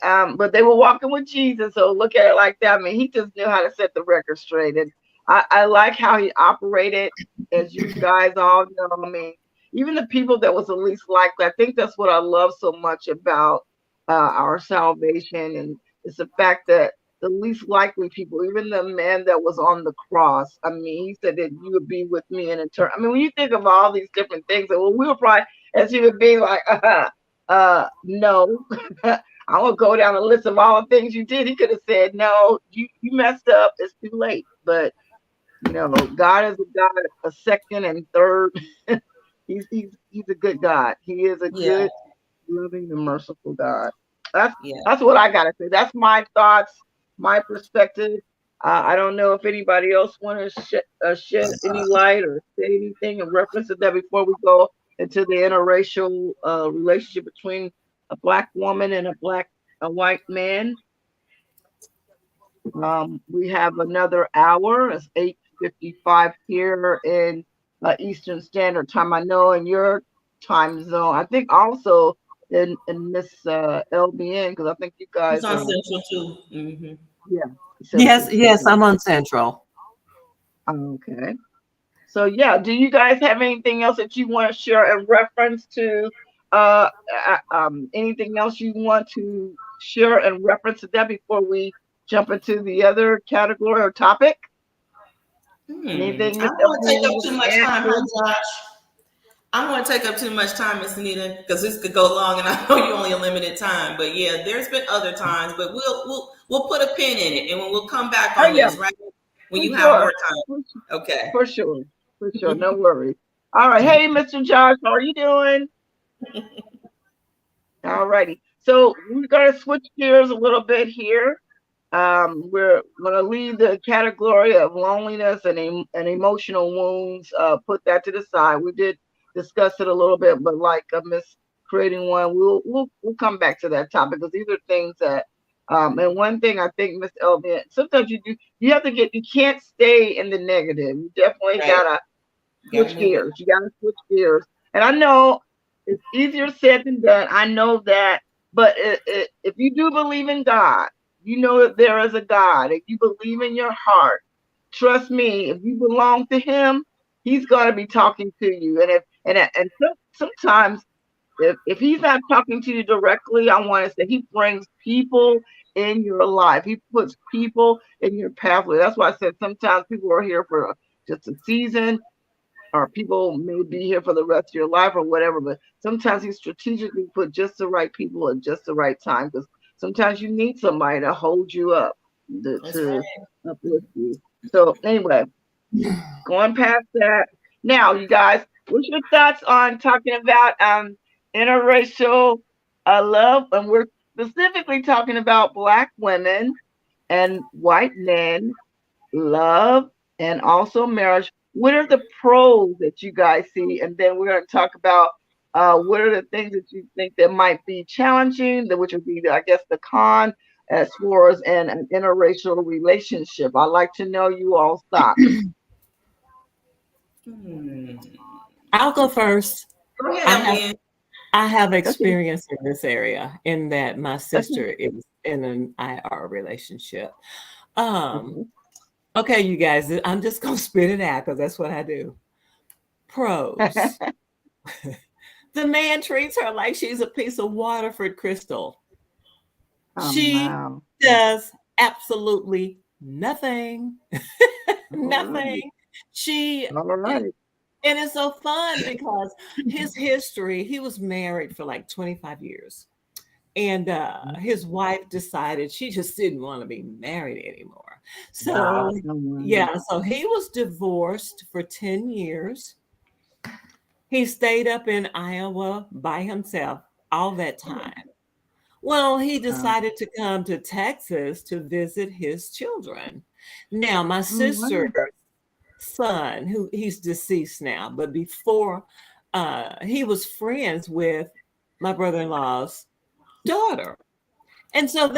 they were walking with Jesus. So look at it like that. I mean, he just knew how to set the record straight. And I like how he operated, as you guys all know. I mean, even the people that was the least likely, I think that's what I love so much about our salvation. And it's the fact that the least likely people, even the man that was on the cross, I mean, he said that you would be with me in eternity. I mean, when you think of all these different things, well, we were probably, as human beings, like, no. I will go down a list of all the things you did. He could have said, no, you messed up. It's too late. But, God is a God, a second and third. He's a good God. He is a good, loving, and merciful God. That's what I got to say. That's my thoughts, my perspective. I don't know if anybody else want to shed any light or say anything in reference to that before we go into the interracial relationship between a black woman and a white man. We have another hour. It's 8:55 here in Eastern Standard Time. I know in your time zone. I think also in Miss LBN, because I think you He's guys on are, Central too. Mm-hmm. yeah, Yes, Central. yes, Okay. I'm on Central. Okay. So yeah, do you guys have anything else that you want to share in reference to anything else you want to share in reference to that before we jump into the other category or topic? Anything, I Miss don't want to take up LB, too much add time, to huh, Josh? I don't want to take up too much time, Miss Anita, because this could go long, and I know you only a limited time. But yeah, there's been other times, but we'll put a pin in it, and when we'll come back Oh on yeah, this, right? When for you have sure. more time. Okay. For sure. For sure. No worries. All right. Hey, Mr. Josh, how are you doing? All righty. So we're going to switch gears a little bit here. We're going to leave the category of loneliness and emotional wounds. Put that to the side. We did discuss it a little bit, but like Miss Creating One, we'll come back to that topic because these are things that. And one thing I think, Miss Elvin, sometimes you have to you can't stay in the negative. You definitely Right. gotta Got to switch move it. gears. You gotta switch gears. And I know it's easier said than done. I know that, but if you do believe in God, you know that there is a God. If you believe in your heart, trust me. If you belong to Him, He's gonna be talking to you. Sometimes if He's not talking to you directly, I want to say He brings people in your life. He puts people in your pathway. That's why I said sometimes people are here for just a season, or people may be here for the rest of your life or whatever, but sometimes he strategically put just the right people at just the right time, because sometimes you need somebody to hold you up, That's to right. uplift you. So anyway, going past that, now you guys, what's your thoughts on talking about interracial love? And we're specifically talking about Black women and white men, love, and also marriage. What are the pros that you guys see? And then we're going to talk about what are the things that you think that might be challenging, which would be, I guess, the con as far as an interracial relationship. I'd like to know you all's thoughts. Hmm. I'll go first. Go I ahead, have LB. I have Okay. experience in this area in that my Okay. sister is in an IR relationship. Um, Okay. okay, you guys, I'm just gonna spit it out because that's what I do. Pros. The man treats her like she's a piece of Waterford crystal. Oh, She wow. does absolutely nothing. All Nothing. right. She All right. And it's so fun because his history, he was married for like 25 years. And his wife decided she just didn't want to be married anymore. Wow. So, Oh, wow. yeah, so he was divorced for 10 years. He stayed up in Iowa by himself all that time. Well, he Wow. decided to come to Texas to visit his children. Now, my Oh, sister wow. son, who he's deceased now, but before he was friends with my brother-in-law's daughter. And so Okay.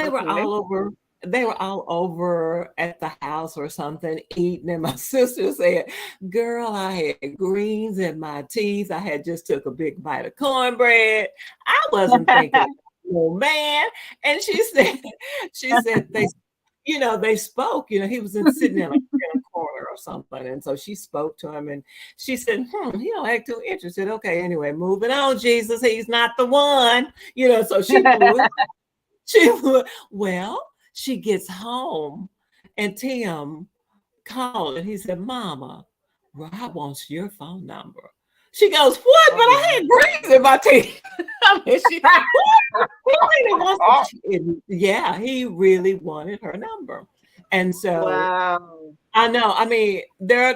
they were all over at the house or something eating. And my sister said, girl, I had greens in my teeth. I had just took a big bite of cornbread. I wasn't thinking, oh man. And she said they spoke, he was sitting in a corner or something. And so she spoke to him and she said, he don't act too interested. Okay, anyway, moving on, Jesus, he's not the one, so she blew it. Well, she gets home and Tim called and he said, Mama, Rob wants your phone number. She goes, what? But Oh, I had greens in my teeth. I mean, what? He really wants yeah, he really wanted her number. And so wow. I know, I mean, their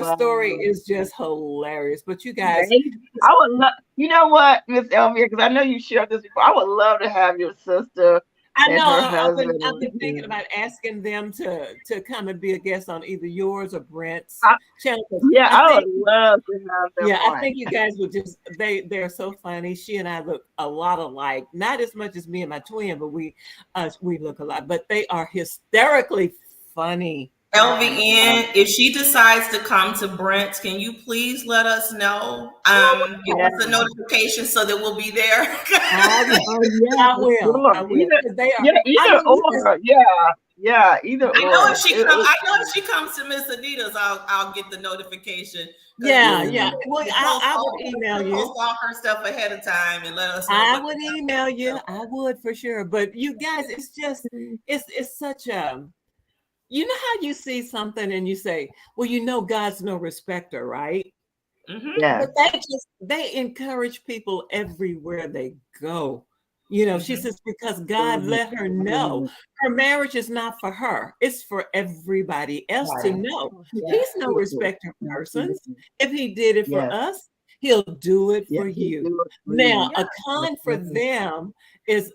story Wow. is just hilarious. But you guys, Amazing. I would love, you know what, Miss Elvia, because I know you shared this before. I would love to have your sister I and know. her I've been husband. thinking about asking them to come and be a guest on either yours or Brent's I, channel. yeah, I I think, would love to have them yeah, I on. think you guys would just they're so funny. She and I look a lot alike. Not as much as me and my twin, but we look alike. But they are hysterically funny. LVN, if she decides to come to Brent's, can you please let us know? Give Yeah. us a notification so that we'll be there. I will. Oh, yeah, I will. sure. I will. 'Cause they are. Yeah, either mean, or. Yeah, either I know or. if she comes. I know if she comes to Miss Anita's, I'll get the notification. Yeah. Well, I would email you. Post all her stuff ahead of time and let us know. I would email you. I would for sure. But you guys, it's just it's such a. You know how you see something and you say, well, you know, God's no respecter, right? Mm-hmm. Yeah. But they encourage people everywhere they go. You know, she says, because God let her know her marriage is not for her, it's for everybody else to know. He's no respecter of persons. If he did it for us, he'll do it for you. Now, a con for them is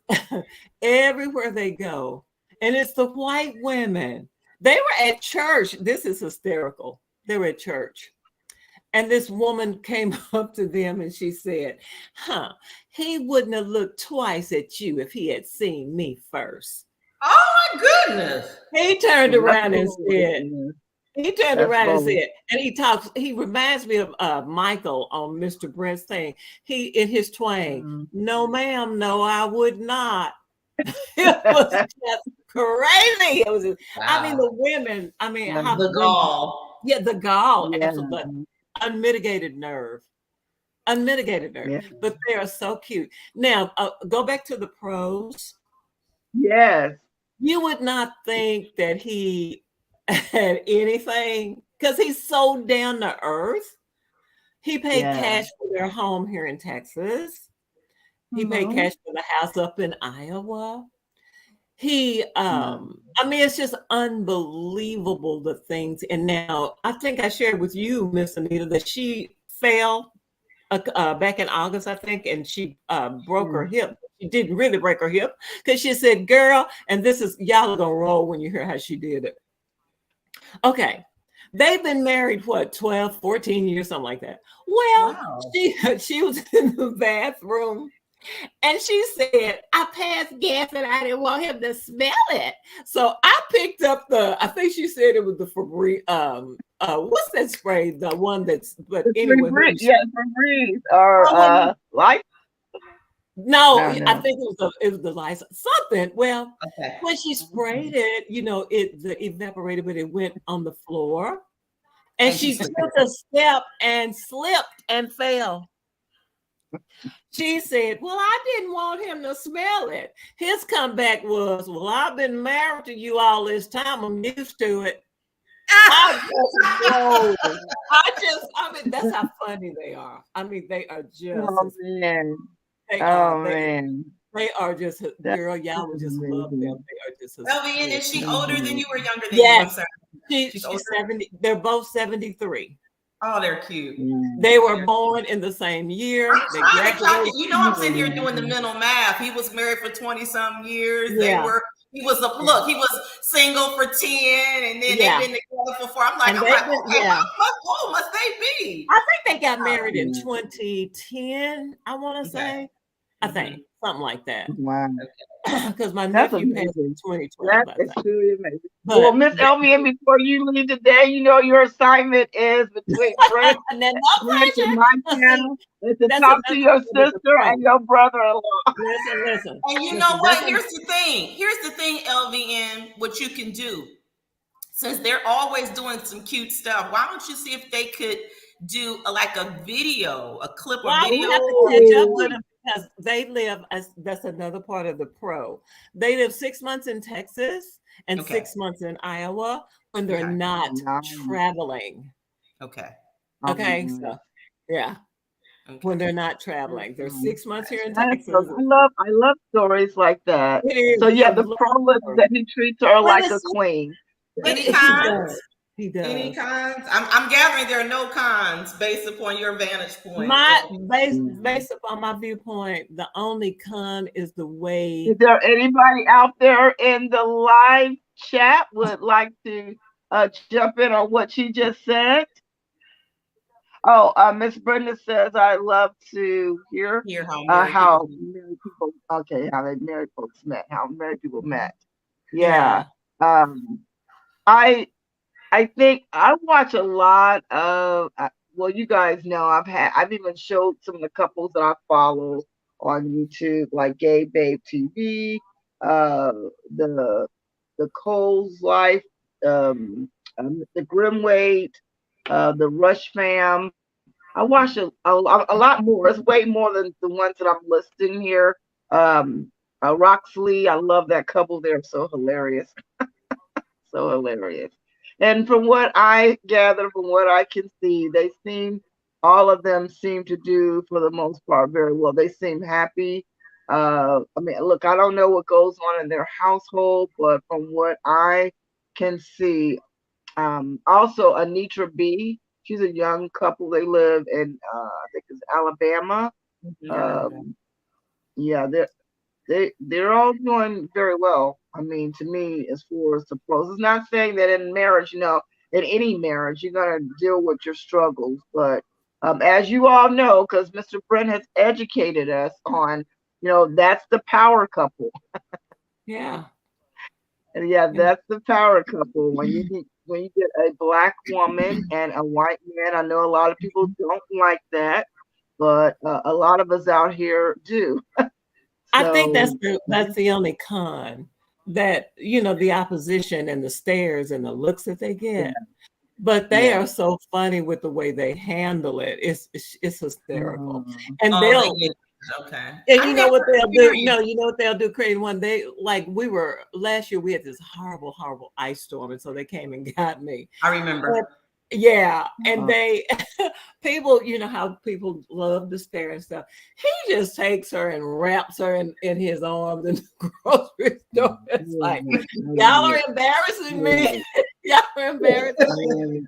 everywhere they go, and it's the white women. They were at church. This is hysterical. They were at church. And this woman came up to them and she said, he wouldn't have looked twice at you if he had seen me first. Oh my goodness. He turned around and said, and he reminds me of Michael on Mr. Brent's thing. He, in his twang, no ma'am, no, I would not. It was just crazy. It was just, I mean, the women, how the gall. Yeah, the gall, absolutely. Unmitigated nerve. But they are so cute. Now, go back to the pros. Yes. You would not think that he had anything because he's so down to earth. He paid cash for their home here in Texas. He paid cash for the house up in Iowa. He, it's just unbelievable the things. And now I think I shared with you, Miss Anita, that she fell back in August, I think, and she broke her hip. She didn't really break her hip because she said, girl, and this is, y'all are gonna roll when you hear how she did it. Okay. They've been married, 12, 14 years, something like that. Well, she was in the bathroom and she said, I passed gas and I didn't want him to smell it. So I picked up I think she said it was the Febreze, what's that spray? The one that's, but anyway. Febreze or light. No, I think it was the license, something. Well, when she sprayed it, it evaporated, but it went on the floor. And she took a step and slipped and fell. She said, well, I didn't want him to smell it. His comeback was, well, I've been married to you all this time. I'm used to it. That's how funny they are. They are just. They are just, girl, y'all would just love them. They are just. LVN, is she older than you or younger than you? Yes. She's 70. They're both 73. Oh, they're cute. They were born in the same year. I'm sitting here doing the mental math. He was married for 20-some years. He was single for 10, and then they've been together for 4. I'm like, how old must they be? I think they got married in 2010, I want to say. I think something like that. Wow. Because my nephew passed in 2012. That's truly amazing. Well, Miss LVN, before you leave today, your assignment is between Brent and my channel is to talk to your sister and your brother-in-law. Listen. And you know what? Here's the thing, LVN, what you can do. Since they're always doing some cute stuff, why don't you see if they could do a video, a clip or video? We have to catch up with them. Because they live, that's another part of the pro. They live 6 months in Texas and 6 months in Iowa when they're not traveling. Okay. So when they're not traveling, they're 6 months here in Texas. I love stories like that. So the pro is that he treats her like a queen. Any cons? He does. Any cons? I'm gathering there are no cons based upon your vantage point. Based upon my viewpoint, the only con is the way. Is there anybody out there in the live chat would like to jump in on what she just said? Oh, Miss Brenda says, I love to hear how married people, how married folks met, how married people met. Yeah. I think I watch a lot of, well, you guys know I've even showed some of the couples that I follow on YouTube, like Gay Babe TV, the Cole's Life, the Grimweight, the Rush Fam. I watch a lot more. It's way more than the ones that I'm listing here. Roxley, I love that couple. They're so hilarious. So hilarious. And from what I gather, from what I can see, all of them seem to do, for the most part, very well. They seem happy. I mean, look, I don't know what goes on in their household, but from what I can see, also Anitra B, she's a young couple. They live in, I think it's Alabama. Yeah, they're all doing very well. I mean, to me, as far as the pros, it's not saying that in marriage, in any marriage, you're gonna deal with your struggles. But as you all know, because Mr. Brent has educated us on, that's the power couple. Yeah. And that's the power couple. When you get a black woman and a white man, I know a lot of people don't like that, but a lot of us out here do. I think that's the only con, that the opposition and the stares and the looks that they get. But they are so funny with the way they handle it. It's hysterical. And they'll And you know what they'll do? No, you know what they'll do? Crazy one day, like last year we had this horrible, horrible ice storm, and so they came and got me. I remember. Yeah, and they people, how people love to stare and stuff. He just takes her and wraps her in his arms in the grocery store. It's like, y'all are embarrassing me. Y'all are embarrassing me.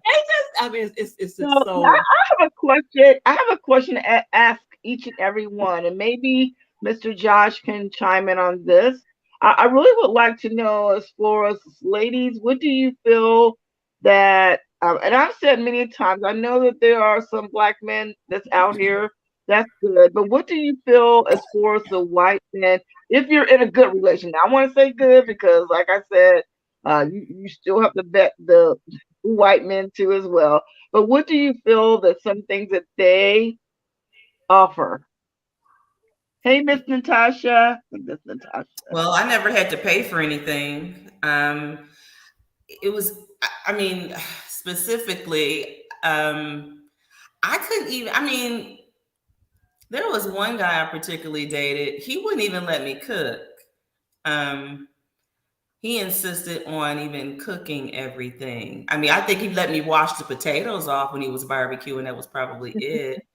It's just so. I have a question. I have a question to ask each and every one, and maybe Mr. Josh can chime in on this. I really would like to know, as far as ladies, what do you feel that? And I've said many times, I know that there are some black men that's out here. That's good. But what do you feel as far as the white men, if you're in a good relation? Now, I want to say good because, like I said, you still have to vet the white men too as well. But what do you feel that some things that they offer? Hey, Miss Natasha. Well, I never had to pay for anything. It was, specifically, I couldn't even, there was one guy I particularly dated. He wouldn't even let me cook. He insisted on even cooking everything. I think he let me wash the potatoes off when he was barbecuing. That was probably it.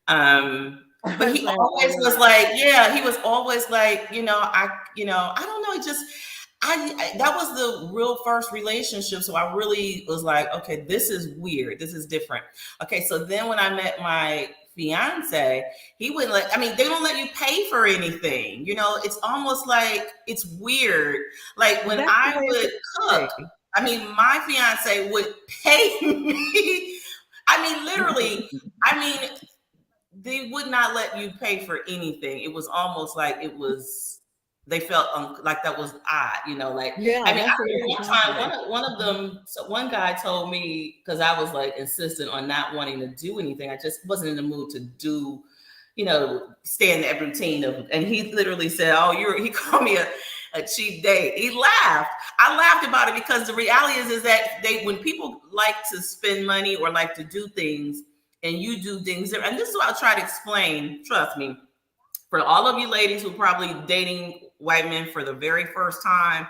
But he always was like, he was always like, I don't know, that was the real first relationship. So I really was like, okay, this is weird. This is different. Okay. So then when I met my fiance, he wouldn't they don't let you pay for anything. It's almost like it's weird. Like when I would cook, my fiance would pay me. Literally, they would not let you pay for anything. It was almost like they felt like that was odd, one of them, so one guy told me, because I was like insistent on not wanting to do anything. I just wasn't in the mood to do, stay in that routine and he literally said, he called me a cheap date. He laughed. I laughed about it because the reality is that when people like to spend money or like to do things, and you do things, and this is what I'll try to explain, trust me, for all of you ladies who are probably dating white men for the very first time,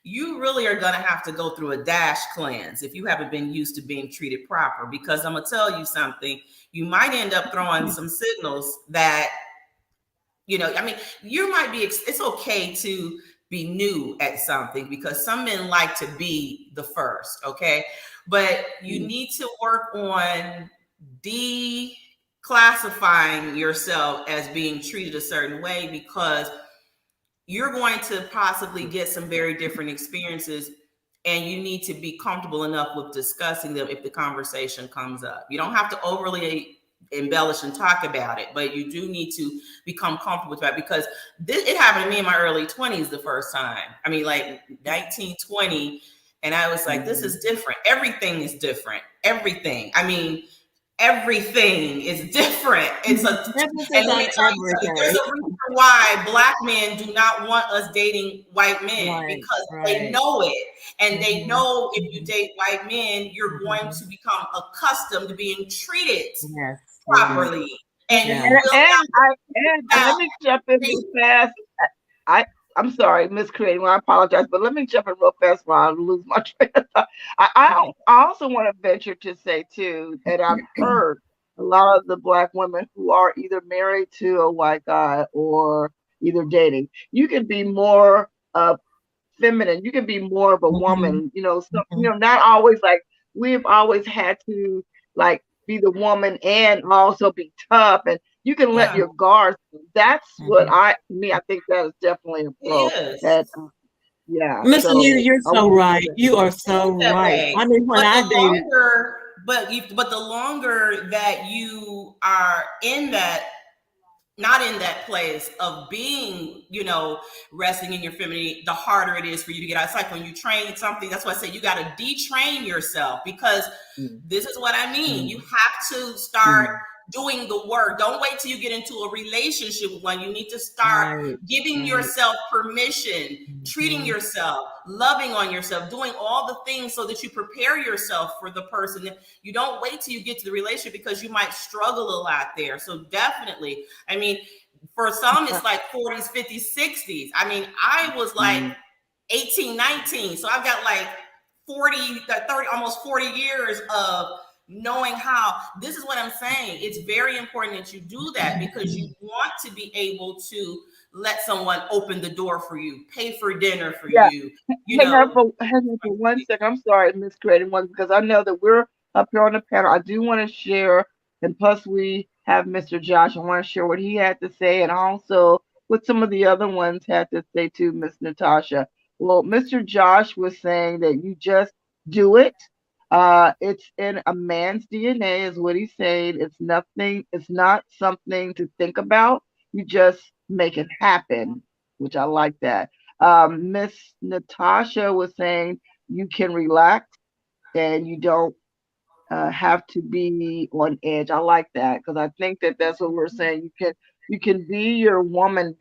you really are gonna have to go through a dash cleanse if you haven't been used to being treated proper, because I'm gonna tell you something, you might end up throwing some signals that, you might be, it's okay to be new at something, because some men like to be the first, okay? But you need to work on declassifying yourself as being treated a certain way, because you're going to possibly get some very different experiences, and you need to be comfortable enough with discussing them if the conversation comes up. You don't have to overly embellish and talk about it, but you do need to become comfortable with that, because it happened to me in my early 20s the first time. I mean, like 19, 20, and I was like, this is different. Everything is different. Everything. I mean, everything is different. It's a and let me tell you, there's a reason why Black men do not want us dating white men, because they know it, and they know if you date white men, you're going to become accustomed to being treated properly, and you will let me jump in real fast. I'm sorry, Miss Creating. I apologize, but let me jump in real fast while I lose my train of thought. I also want to venture to say too, and I've heard a lot of the Black women who are either married to a white guy or either dating. You can be more feminine. You can be more of a woman. Not always like we've always had to like be the woman and also be tough, and you can let your guards. That's what I think that is definitely a pro. That Miss Anita, you're so right. You are so right. I mean, when I dated, but the longer that you are in that, not in that place of being, resting in your femininity, the harder it is for you to get out. It's like when you train something, that's why I say you got to detrain yourself, because this is what I mean. You have to start doing the work. Don't wait till you get into a relationship with one. You need to start giving yourself permission, treating yourself, loving on yourself, doing all the things so that you prepare yourself for the person. You don't wait till you get to the relationship, because you might struggle a lot there. So definitely, I mean, for some, it's like 40s, 50s, 60s. I mean, I was like 18, 19. So I've got like 40, 30, almost 40 years of knowing how. This is what I'm saying. It's very important that you do that, because you want to be able to let someone open the door for you, pay for dinner for you. Hang on for 1 second. I'm sorry, Miss Creating One, because I know that we're up here on the panel. I do want to share, and plus we have Mr. Josh. I want to share what he had to say, and also what some of the other ones had to say too, Miss Natasha. Well, Mr. Josh was saying that you just do it. It's in a man's DNA, is what he's saying. It's not something to think about. You just make it happen, which I like that. Miss Natasha was saying you can relax and you don't have to be on edge. I like that, because I think that that's what we're saying. You can be your woman,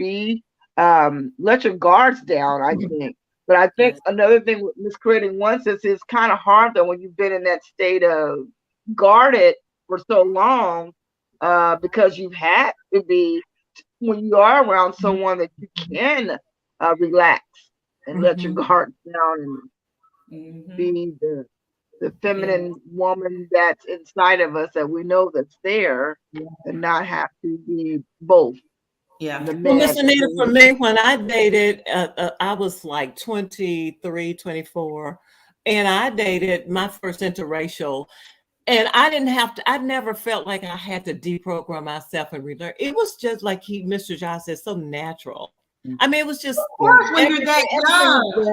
let your guards down, I think. But I think another thing with Miss Creating Once is it's kind of hard though when you've been in that state of guarded for so long, because you've had to be, when you are around someone, that you can relax and let your guard down and be the feminine woman that's inside of us that we know that's there, and not have to be both. Well, Miss Anita, for me, when I dated, I was like 23, 24, and I dated my first interracial, and I never felt like I had to deprogram myself and relearn. It was just like Mr. Josh said, so natural. I mean, it was just, of course, when you're that young,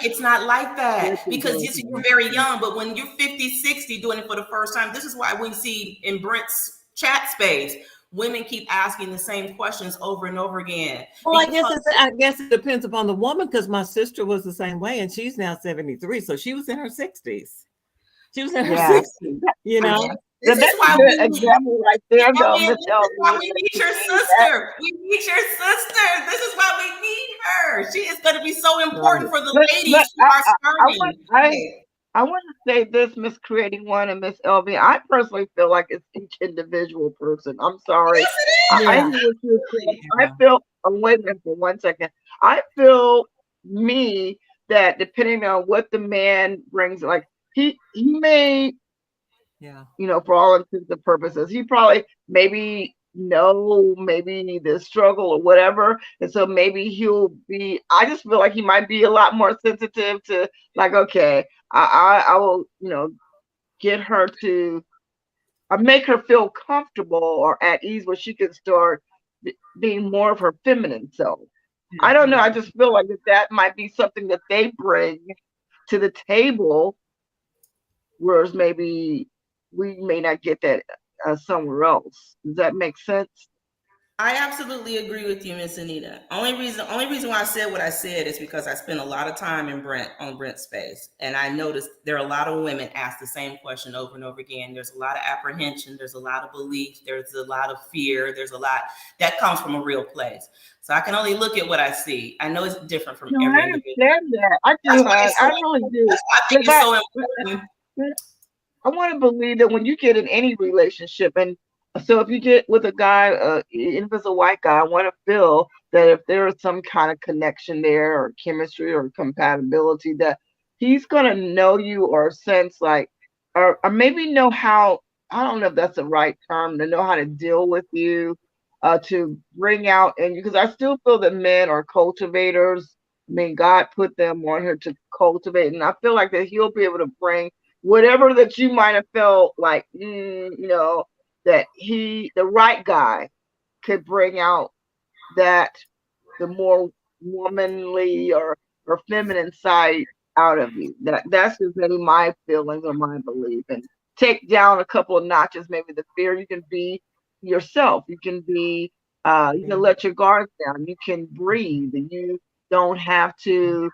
it's not like that, because you're very young. But when you're 50, 60 doing it for the first time, this is why we see in Brent's chat space, women keep asking the same questions over and over again. Well, I guess it depends upon the woman, because my sister was the same way, and she's now 73, so she was in her 60s. She was in her 60s, This is why we need your sister. We need your sister. This is why we need her. She is going to be so important for the ladies who are starting. I want to say this, Miss Creating One and Miss LV. I personally feel like it's each individual person. I'm sorry. Yes, it is. I feel. Wait a minute for 1 second. I feel that depending on what the man brings, like he may, for all intents and purposes, he probably maybe know maybe the struggle or whatever, and so maybe he'll be. I just feel like he might be a lot more sensitive to, like, okay, I will, get her to make her feel comfortable or at ease where she can start being more of her feminine self. I don't know. I just feel like that might be something that they bring to the table, whereas maybe we may not get that somewhere else. Does that make sense? I absolutely agree with you, Miss Anita. Only reason why I said what I said is because I spent a lot of time in Brent's space, and I noticed there are a lot of women ask the same question over and over again. There's a lot of apprehension, there's a lot of belief, there's a lot of fear, there's a lot that comes from a real place. So I can only look at what I see. I know it's different from No, every I individual. understand that. I do. I really do. That's why I think it's so important. I want to believe that when you get in any relationship, and so if you get with a guy, even if it's a white guy, I want to feel that if there is some kind of connection there, or chemistry, or compatibility, that he's gonna know you or sense like, or maybe know how. I don't know if that's the right term, to know how to deal with you, to bring out, and because I still feel that men are cultivators. I mean, God put them on here to cultivate, and I feel like that he'll be able to bring whatever that you might have felt like, that the right guy could bring out that the more womanly or feminine side out of you. That's just maybe my feelings or my belief, and take down a couple of notches, maybe the fear. You can be yourself. You can be. You can let your guard down. You can breathe. You don't have to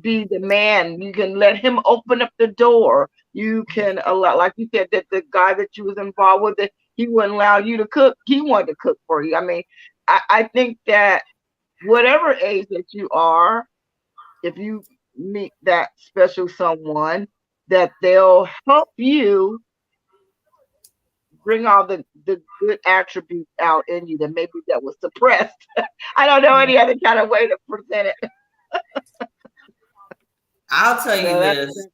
be the man. You can let him open up the door. You can allow, like you said, that the guy that you was involved with, that he wouldn't allow you to cook. He wanted to cook for you. I mean, I think that whatever age that you are, if you meet that special someone, that they'll help you bring all the good attributes out in you that maybe that was suppressed. I don't know any other kind of way to present it. I'll tell you So this.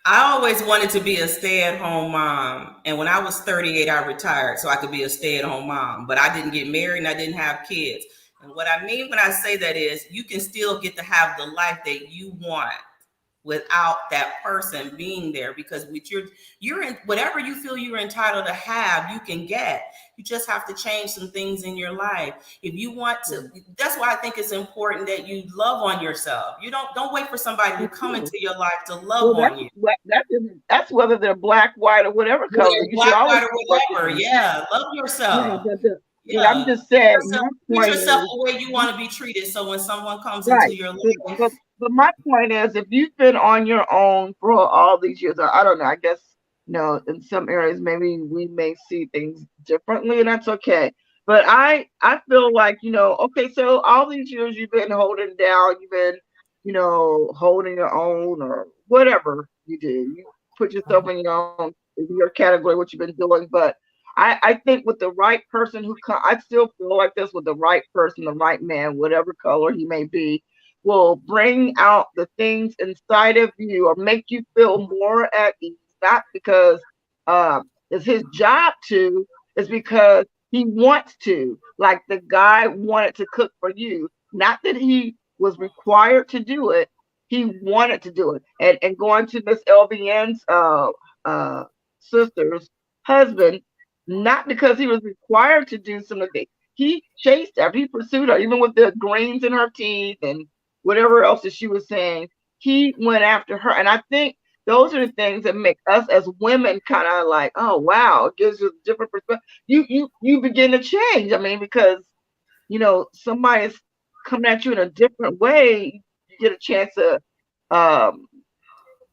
I always wanted to be a stay-at-home mom. And when I was 38, I retired so I could be a stay-at-home mom. But I didn't get married and I didn't have kids. And what I mean when I say that is you can still get to have the life that you want without that person being there, because with you're in whatever you feel you're entitled to have, you can get. You just have to change some things in your life if you want to. That's why I think it's important that you love on yourself. You don't wait for somebody to come into your life to love on you. That's whether they're black, white, or whatever Whether color. it's You should black, always white, or whatever. Yeah, love yourself. but I'm Yeah, just saying, my treat point yourself is the way you want to be treated. So when someone comes into right. your But, life, but my point is, if you've been on your own for all these years, or I don't know, I guess in some areas maybe we may see things differently, and that's okay. But I feel like, okay, so all these years you've been holding down, you've been, holding your own or whatever you do. You put yourself in your category, what you've been doing. But I think with the right person I still feel like this, with the right person, the right man, whatever color he may be, will bring out the things inside of you or make you feel more at ease, not because it's his job to, it's because he wants to. Like the guy wanted to cook for you, not that he was required to do it. He wanted to do it. And going to Miss LVN's sister's husband, not because he was required to do something. He chased her, he pursued her, even with the greens in her teeth and whatever else that she was saying. He went after her. And I think those are the things that make us as women kind of like, oh wow, it gives you a different perspective. You begin to change. I mean, because somebody's coming at you in a different way, you get a chance to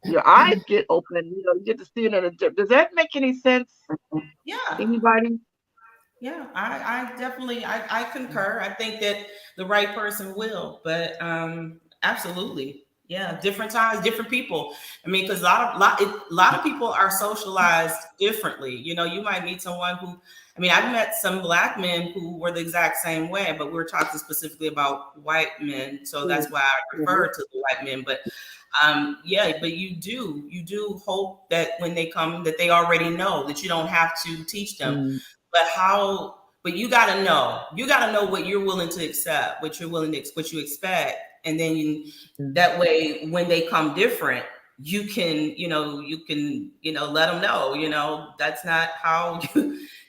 your eyes get open, you get to see it in a different. Does that make any sense? yeah. Anybody? Yeah, I definitely I concur. I think that the right person will, but absolutely. Yeah, different times, different people. I mean, because a lot of people are socialized differently. You might meet someone who, I mean, I've met some black men who were the exact same way, but we're talking specifically about white men, so that's why I refer to the white men. But yeah, but you do hope that when they come, that they already know, that you don't have to teach them. But how But you got to know what you're willing to accept, what you expect. And then that way, when they come different, you can let them know, that's not how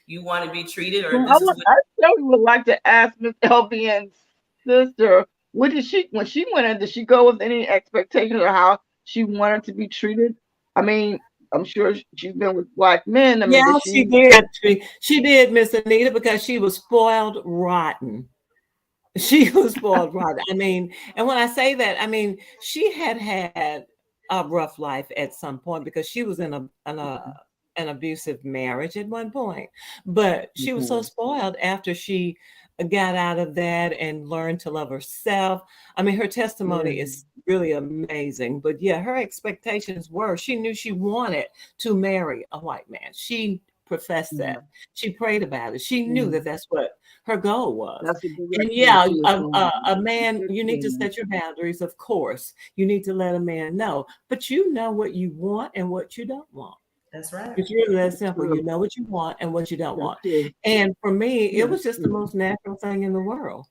you want to be treated, or Well, this is what. I certainly would like to ask Miss LBN's sister, what did when she went in, did she go with any expectations of how she wanted to be treated? I mean, I'm sure she's been with black men. I mean, Yeah, did she she? did. She did, Miss Anita, because she was spoiled rotten. She was spoiled rotten. I mean, and when I say that, I mean, she had a rough life at some point because she was in an abusive marriage at one point, but she was so spoiled after she got out of that and learned to love herself. I mean, her testimony is really amazing. But yeah, her expectations were, she knew she wanted to marry a white man. She professed that. She prayed about it. She knew that that's what her goal was. That's a And direction yeah, she was going. a man, you need to set your boundaries, of course. You need to let a man know, but you know what you want and what you don't want. That's right. It's really that simple. You know what you want and what you don't want. And for me, it was just the most natural thing in the world.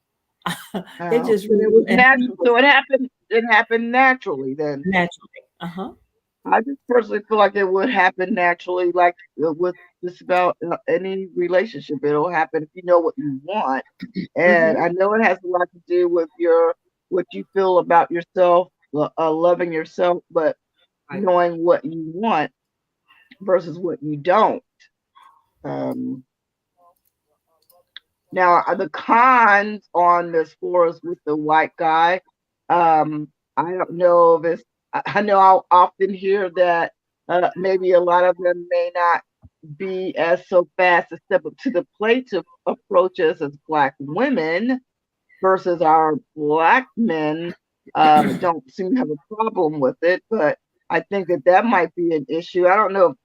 It just really was natural. So it happened naturally then. Naturally. I just personally feel like it would happen naturally, like with just about any relationship. It'll happen if you know what you want. And I know it has a lot to do with what you feel about yourself, loving yourself, but knowing what you want versus what you don't. Now, the cons on this forest with the white guy, I don't know if it's, I know I'll often hear that maybe a lot of them may not be as so fast to step up to the plate to approach us as black women versus our black men don't seem to have a problem with it. But I think that might be an issue. I don't know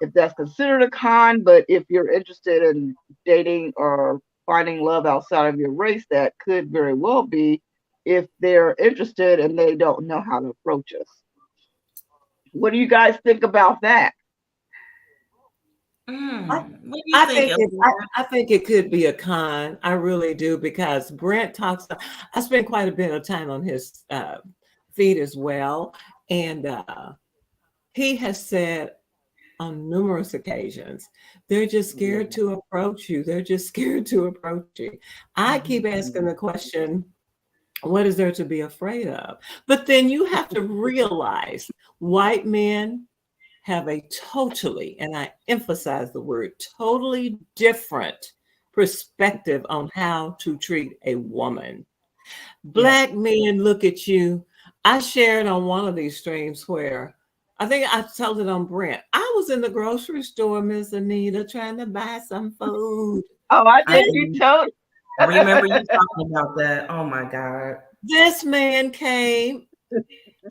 if that's considered a con, but if you're interested in dating or finding love outside of your race, that could very well be if they're interested and they don't know how to approach us. What do you guys think about that? What do you think? I think it could be a con. I really do, because Brent talks. I spent quite a bit of time on his feed as well, and he has said on numerous occasions, they're just scared to approach you. They're just scared to approach you. I keep asking the question, what is there to be afraid of? But then you have to realize white men have a totally, and I emphasize the word totally, different perspective on how to treat a woman. Black men look at you. I shared on one of these streams where I think I told it on Brent. I was in the grocery store, Miss Anita, trying to buy some food. Oh, I did. You told. I remember you talking about that. Oh my God. This man came.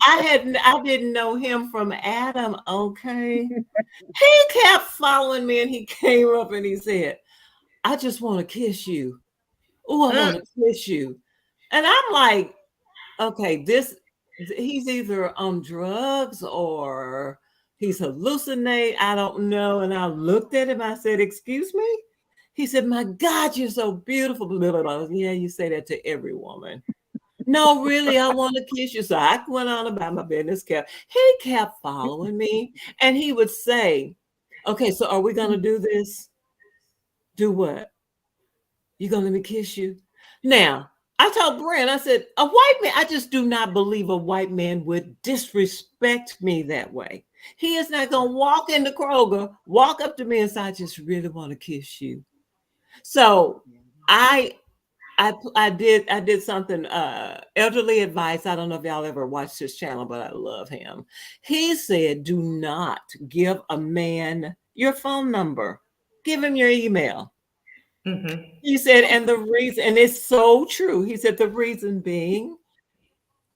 I didn't know him from Adam. Okay. He kept following me, and he came up and he said, I just want to kiss you. Oh, I want to kiss you. And I'm like, okay, he's either on drugs or he's hallucinating. I don't know. And I looked at him. I said, excuse me? He said, my God, you're so beautiful. Blah, blah, blah. Yeah, you say that to every woman. No, really, I want to kiss you. So I went on about my business. He kept following me. And he would say, okay, so are we going to do this? Do what? You going to let me kiss you? Now, I told Brent, I said, a white man, I just do not believe a white man would disrespect me that way. He is not going to walk into Kroger, walk up to me and say, I just really want to kiss you. So I did something, elderly advice. I don't know if y'all ever watched his channel, but I love him. He said, do not give a man your phone number. Give him your email. He said, and the reason, and it's so true. He said, the reason being,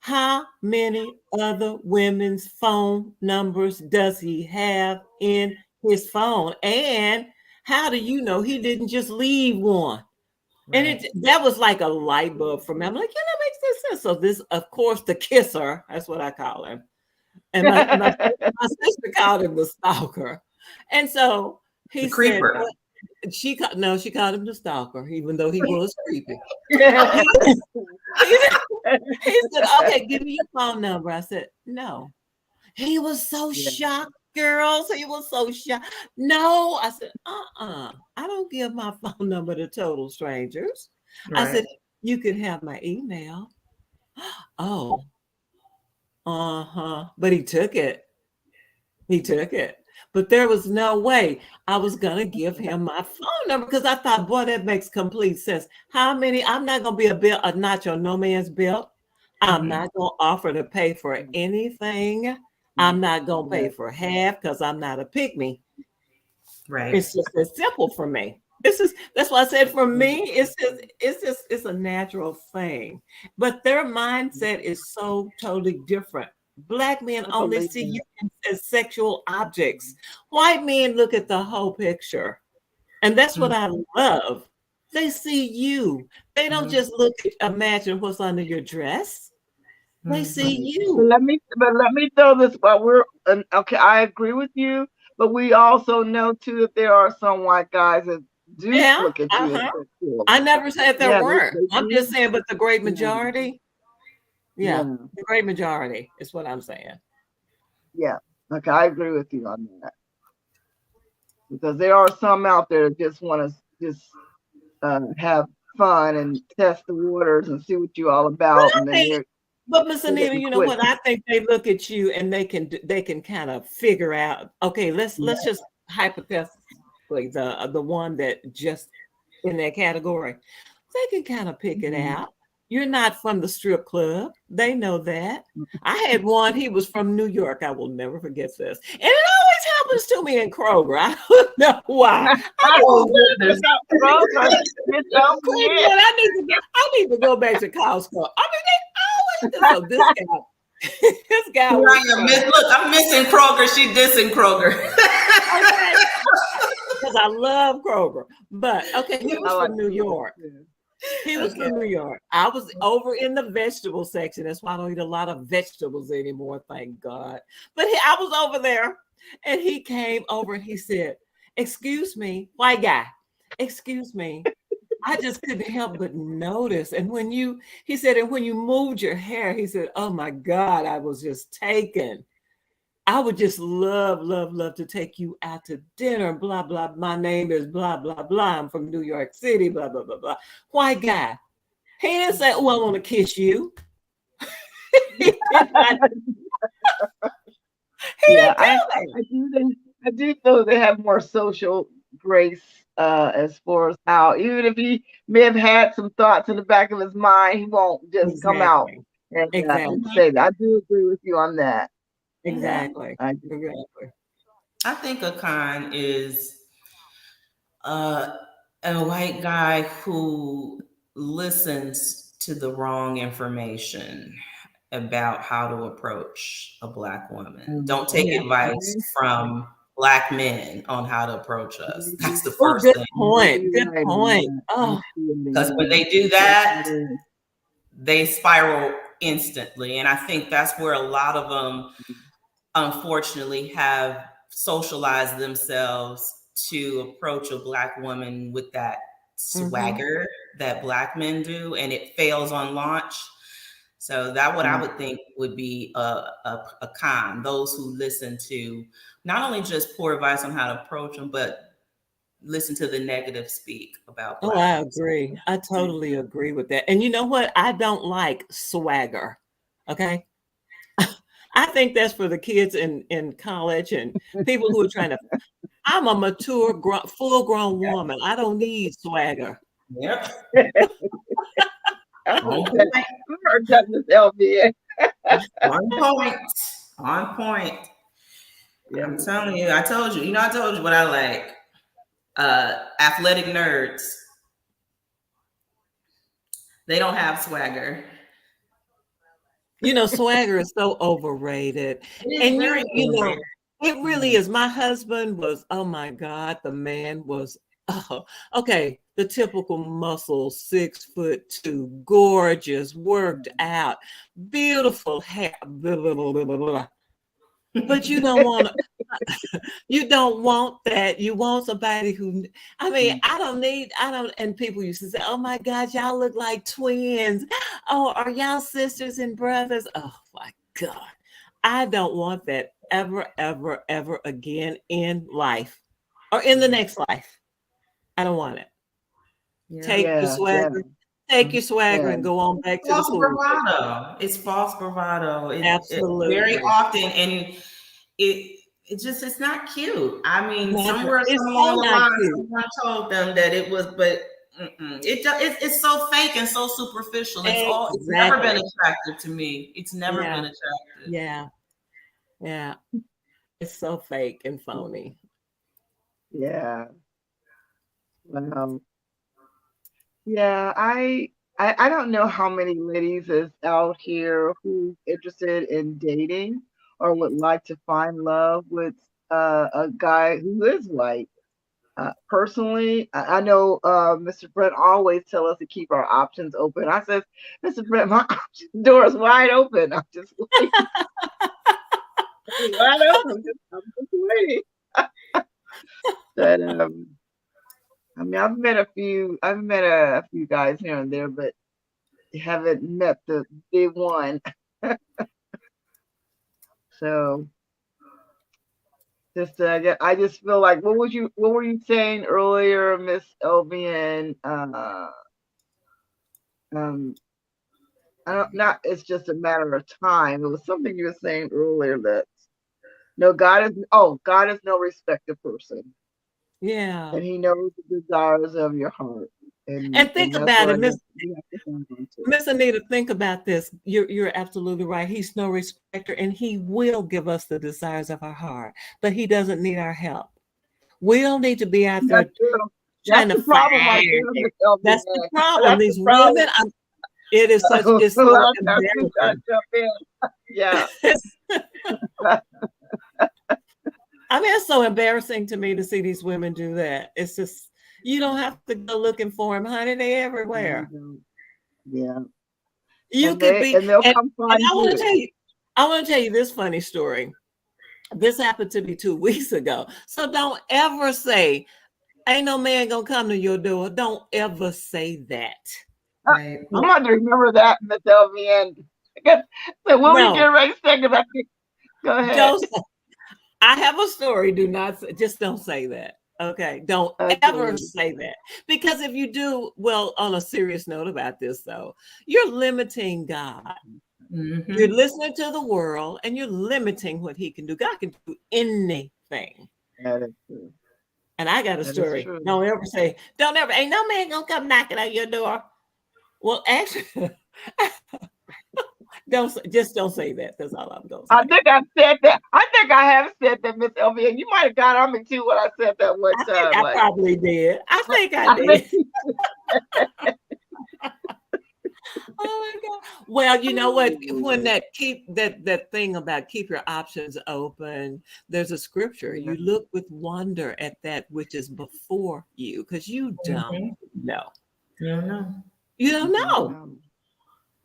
how many other women's phone numbers does he have in his phone? And how do you know he didn't just leave one? And that was like a light bulb for me. I'm like, makes this sense. So this, of course, the kisser, that's what I call him. And my sister called him the stalker. And so he said, she called him the stalker, even though he was creepy. Yeah. He said, okay, give me your phone number. I said, no. He was so shocked, girls. He was so shocked. No, I said, I don't give my phone number to total strangers. Right. I said, you can have my email. Oh, but he took it. But there was no way I was gonna give him my phone number because I thought, boy, that makes complete sense. I'm not gonna be a notch on no man's belt. I'm not gonna offer to pay for anything. I'm not gonna pay for half because I'm not a pick-me. Right. It's just as simple for me. That's why I said for me, it's a natural thing. But their mindset is so totally different. Black men only see you as sexual objects. White men look at the whole picture. And that's what I love. They see you. They don't just imagine what's under your dress. They see you. Let me throw this. But okay. I agree with you, but we also know too that there are some white guys that do look at you as sexual. I never said there weren't. I'm just saying, but the great majority. Yeah, the great majority is what I'm saying. Yeah. Okay, I agree with you on that. Because there are some out there that just want to have fun and test the waters and see what you're all about. But Miss Anita, you know what? I think they look at you and they can kind of figure out. Okay, let's just hypothetically the one that just in that category, they can kind of pick it out. You're not from the strip club. They know that. I had one. He was from New York. I will never forget this. And it always happens to me in Kroger. I don't know why. I need to go back to Costco. I mean, they always do. So this guy. Look, I'm missing Kroger. She dissing Kroger. Because I love Kroger. But okay, he was from New York. He was from New York. I was over in the vegetable section. That's why I don't eat a lot of vegetables anymore, thank God. But I was over there, and he came over and he said, "Excuse me, white guy, excuse me." I just couldn't help but notice. And he said, and when you moved your hair, he said, "Oh my God, I was just taken. I would just love to take you out to dinner, blah, blah. My name is blah, blah, blah. I'm from New York City, blah, blah, blah, blah." White guy. He didn't say, "Oh, I want to kiss you." I do feel they have more social grace as far as how, even if he may have had some thoughts in the back of his mind, he won't just come out and say that. I do agree with you on that. Exactly. I think a con is a white guy who listens to the wrong information about how to approach a Black woman. Don't take advice from Black men on how to approach us. That's the first thing. Good point. Because when they do that, they spiral instantly. And I think that's where a lot of them, unfortunately, have socialized themselves to approach a Black woman with that swagger that Black men do, and it fails on launch. So that what I would think would be a con. Those who listen to not only just poor advice on how to approach them, but listen to the negative speak about Black. I agree. I totally agree with that. And you know what? I don't like swagger. Okay. I think that's for the kids in college and people who are trying to. I'm a mature, full-grown woman. I don't need swagger. Yep. On point. Yeah. I'm telling you, I told you what I like. Athletic nerds. They don't have swagger. You know, swagger is so overrated. And you know, it really is. My husband was, oh my God, the man was, okay, the typical muscle, 6'2", gorgeous, worked out, beautiful hair, blah, blah, blah, blah, blah. But you don't want you don't want that. You want somebody who, I mean, and people used to say, oh my God, y'all look like twins. Oh, are y'all sisters and brothers? Oh my God. I don't want that ever, ever, ever again in life or in the next life. I don't want it. Yeah. Take your swagger. Take your swagger and go on back to the False pool. bravado. It's false bravado. Absolutely. Very often, and it's not cute. I mean, somewhere along the line, someone told them that it was, but it's so fake and so superficial. It's never been attractive to me. It's never been attractive. Yeah. It's so fake and phony. Yeah. Yeah, I don't know how many ladies is out here who's interested in dating or would like to find love with a guy who is white. Personally, I know Mr. Brent always tell us to keep our options open. I said, Mr. Brent, my door is wide open. I'm just waiting. Wide open. I'm just waiting. But I mean, I've met a few guys here and there, but haven't met the big one. So just I just feel like what were you saying earlier, Miss Elvian? I don't not it's just a matter of time. It was something you were saying earlier that God is no respecter person. Yeah. And he knows the desires of your heart. And think about it, Miss Anita, think about this. You're absolutely right. He's no respecter, and he will give us the desires of our heart, but he doesn't need our help. We'll need to be out there trying to find it. That's the problem. These women, it is such it's so embarrassing. Yeah. I mean, it's so embarrassing to me to see these women do that. It's just, you don't have to go looking for them, honey. They're everywhere. Yeah. You and could they, be. And they'll come find I want to tell you this funny story. This happened to me 2 weeks ago. So don't ever say, ain't no man gonna come to your door. Don't ever say that. Right. I'm going to remember that, Miss Elvian. So when we get ready to say goodbye, go ahead. I have a story. Just don't say that. Okay. Don't ever say that. Because if you do, well, on a serious note about this though, you're limiting God. Mm-hmm. You're listening to the world and you're limiting what he can do. God can do anything. That is true. And I got a story. Don't ever, ain't no man gonna come knocking on your door. Well, actually, don't say that. That's all I'm going to say. I think I said that. I think I have said that, Miss Elvia. You might have got on me too when I said that one time. I probably did. I think I did. Oh my God. Well, you know what? When that thing about keep your options open, there's a scripture. You look with wonder at that which is before you, because you don't know. You don't know. You don't know.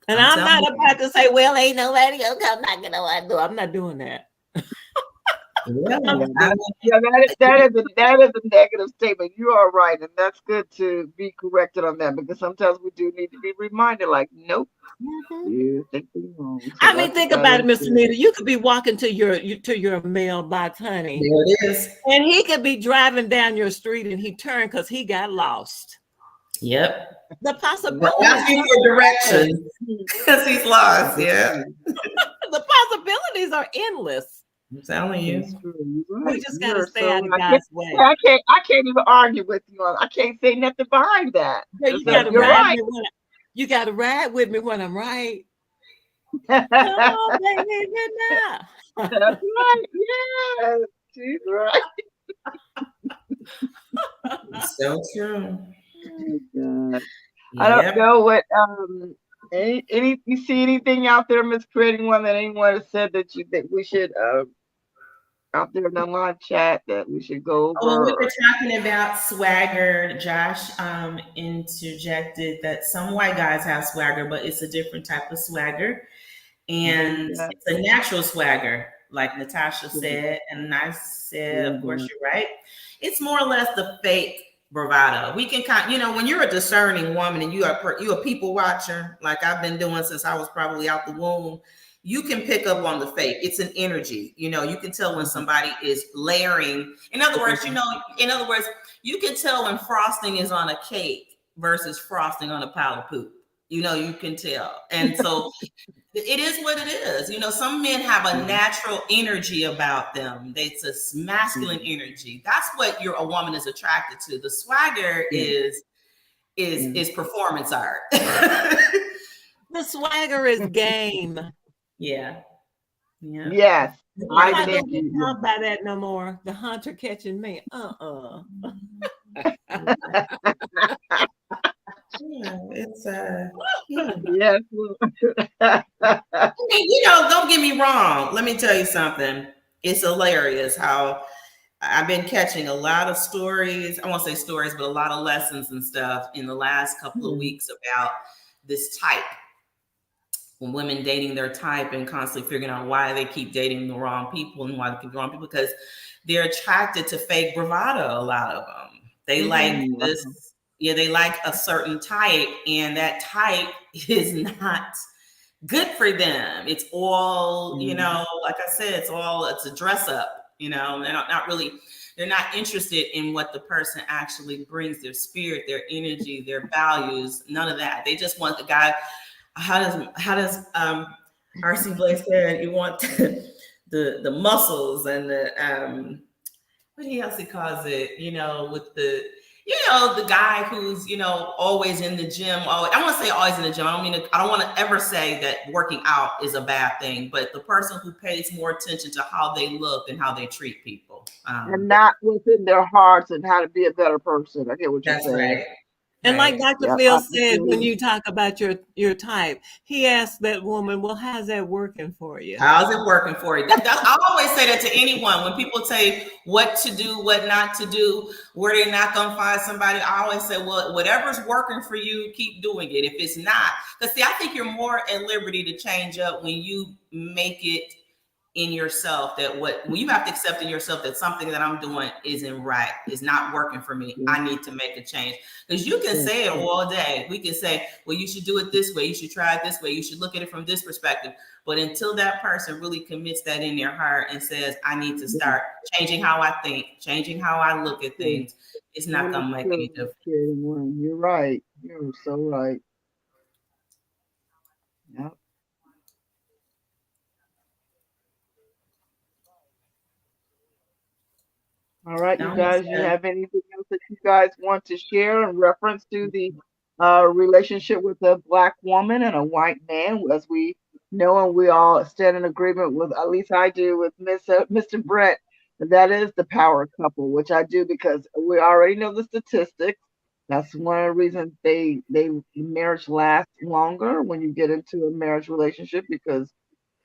And I'm not about to say, well, ain't nobody gonna come knocking on my door. I'm not doing that. That is a negative statement. You are right, and that's good to be corrected on that, because sometimes we do need to be reminded, like, nope. You think wrong. So I mean, think about it, Miss Anita. You could be walking to your mailbox, honey. There it is. And he could be driving down your street and he turned because he got lost. Yep. The possibility. Asking for directions because he's lost. Yeah. The possibilities are endless. I'm telling you. We just gotta stay out of God's way. I can't even argue with you. I can't say nothing behind that. You gotta ride me you gotta ride with me when I'm right. Come on, baby, now. That's right. Yeah, she's right. So true. Oh, God. I don't know what any you see anything out there, Miss Creating One, that anyone has said that you think we should out there in the live chat that we should go over? Oh, we were talking about swagger. Josh interjected that some white guys have swagger, but it's a different type of swagger, and it's a natural swagger. like Natasha said, and I said, of course, Mhm. you're right. It's more or less the fake bravado. We can when you're a discerning woman and you a people watcher, like I've been doing since I was probably out the womb, you can pick up on the fake. It's an energy. You can tell when somebody is layering. In other words, you can tell when frosting is on a cake versus frosting on a pile of poop. You can tell. And so it is what it is. Some men have a natural energy about them. It's a masculine energy. That's what a woman is attracted to. The swagger is performance art. The swagger is game. Yeah. Yes, I I don't think get you. caught by that no more. The hunter catching me. Yeah, it's Yes. don't get me wrong. Let me tell you something. It's hilarious how I've been catching a lot of stories. I won't say stories, but a lot of lessons and stuff in the last couple of weeks about this type. When women dating their type and constantly figuring out why they keep dating the wrong people and why they keep the wrong people, because they're attracted to fake bravado. A lot of them. They like this. Yeah, they like a certain type, and that type is not good for them. It's all, like I said, it's a dress up, they're they're not interested in what the person actually brings, their spirit, their energy, their values, none of that. They just want the guy. How does RC Blake said you want the muscles and the what else he calls it, with the guy who's, always in the gym. Always, I want to say always in the gym. I don't want to ever say that working out is a bad thing, but the person who pays more attention to how they look and how they treat people. And not within their hearts and how to be a better person. I get what you're That's saying. right. And like Dr. Yeah, Phil said, when you talk about your type, he asked that woman, well, how's that working for you? How's it working for you? I always say that to anyone. When people say what to do, what not to do, where they're not going to find somebody, I always say, well, whatever's working for you, keep doing it. If it's not, because see, I think you're more at liberty to change up when you make it in yourself when you have to accept in yourself that something that I'm doing isn't right, is not working for me. I need to make a change. Because you can say it all day. We can say, well, you should do it this way. You should try it this way. You should look at it from this perspective. But until that person really commits that in their heart and says, I need to start changing how I think, changing how I look at things, it's not going to make any difference. You're right. You're so right. Yep. All right, you guys, you have anything else that you guys want to share in reference to the relationship with a Black woman and a white man? As we know, and we all stand in agreement with, at least I do, with Mr. Brett, that is the power couple, which I do because we already know the statistics. That's one of the reasons marriage lasts longer when you get into a marriage relationship, because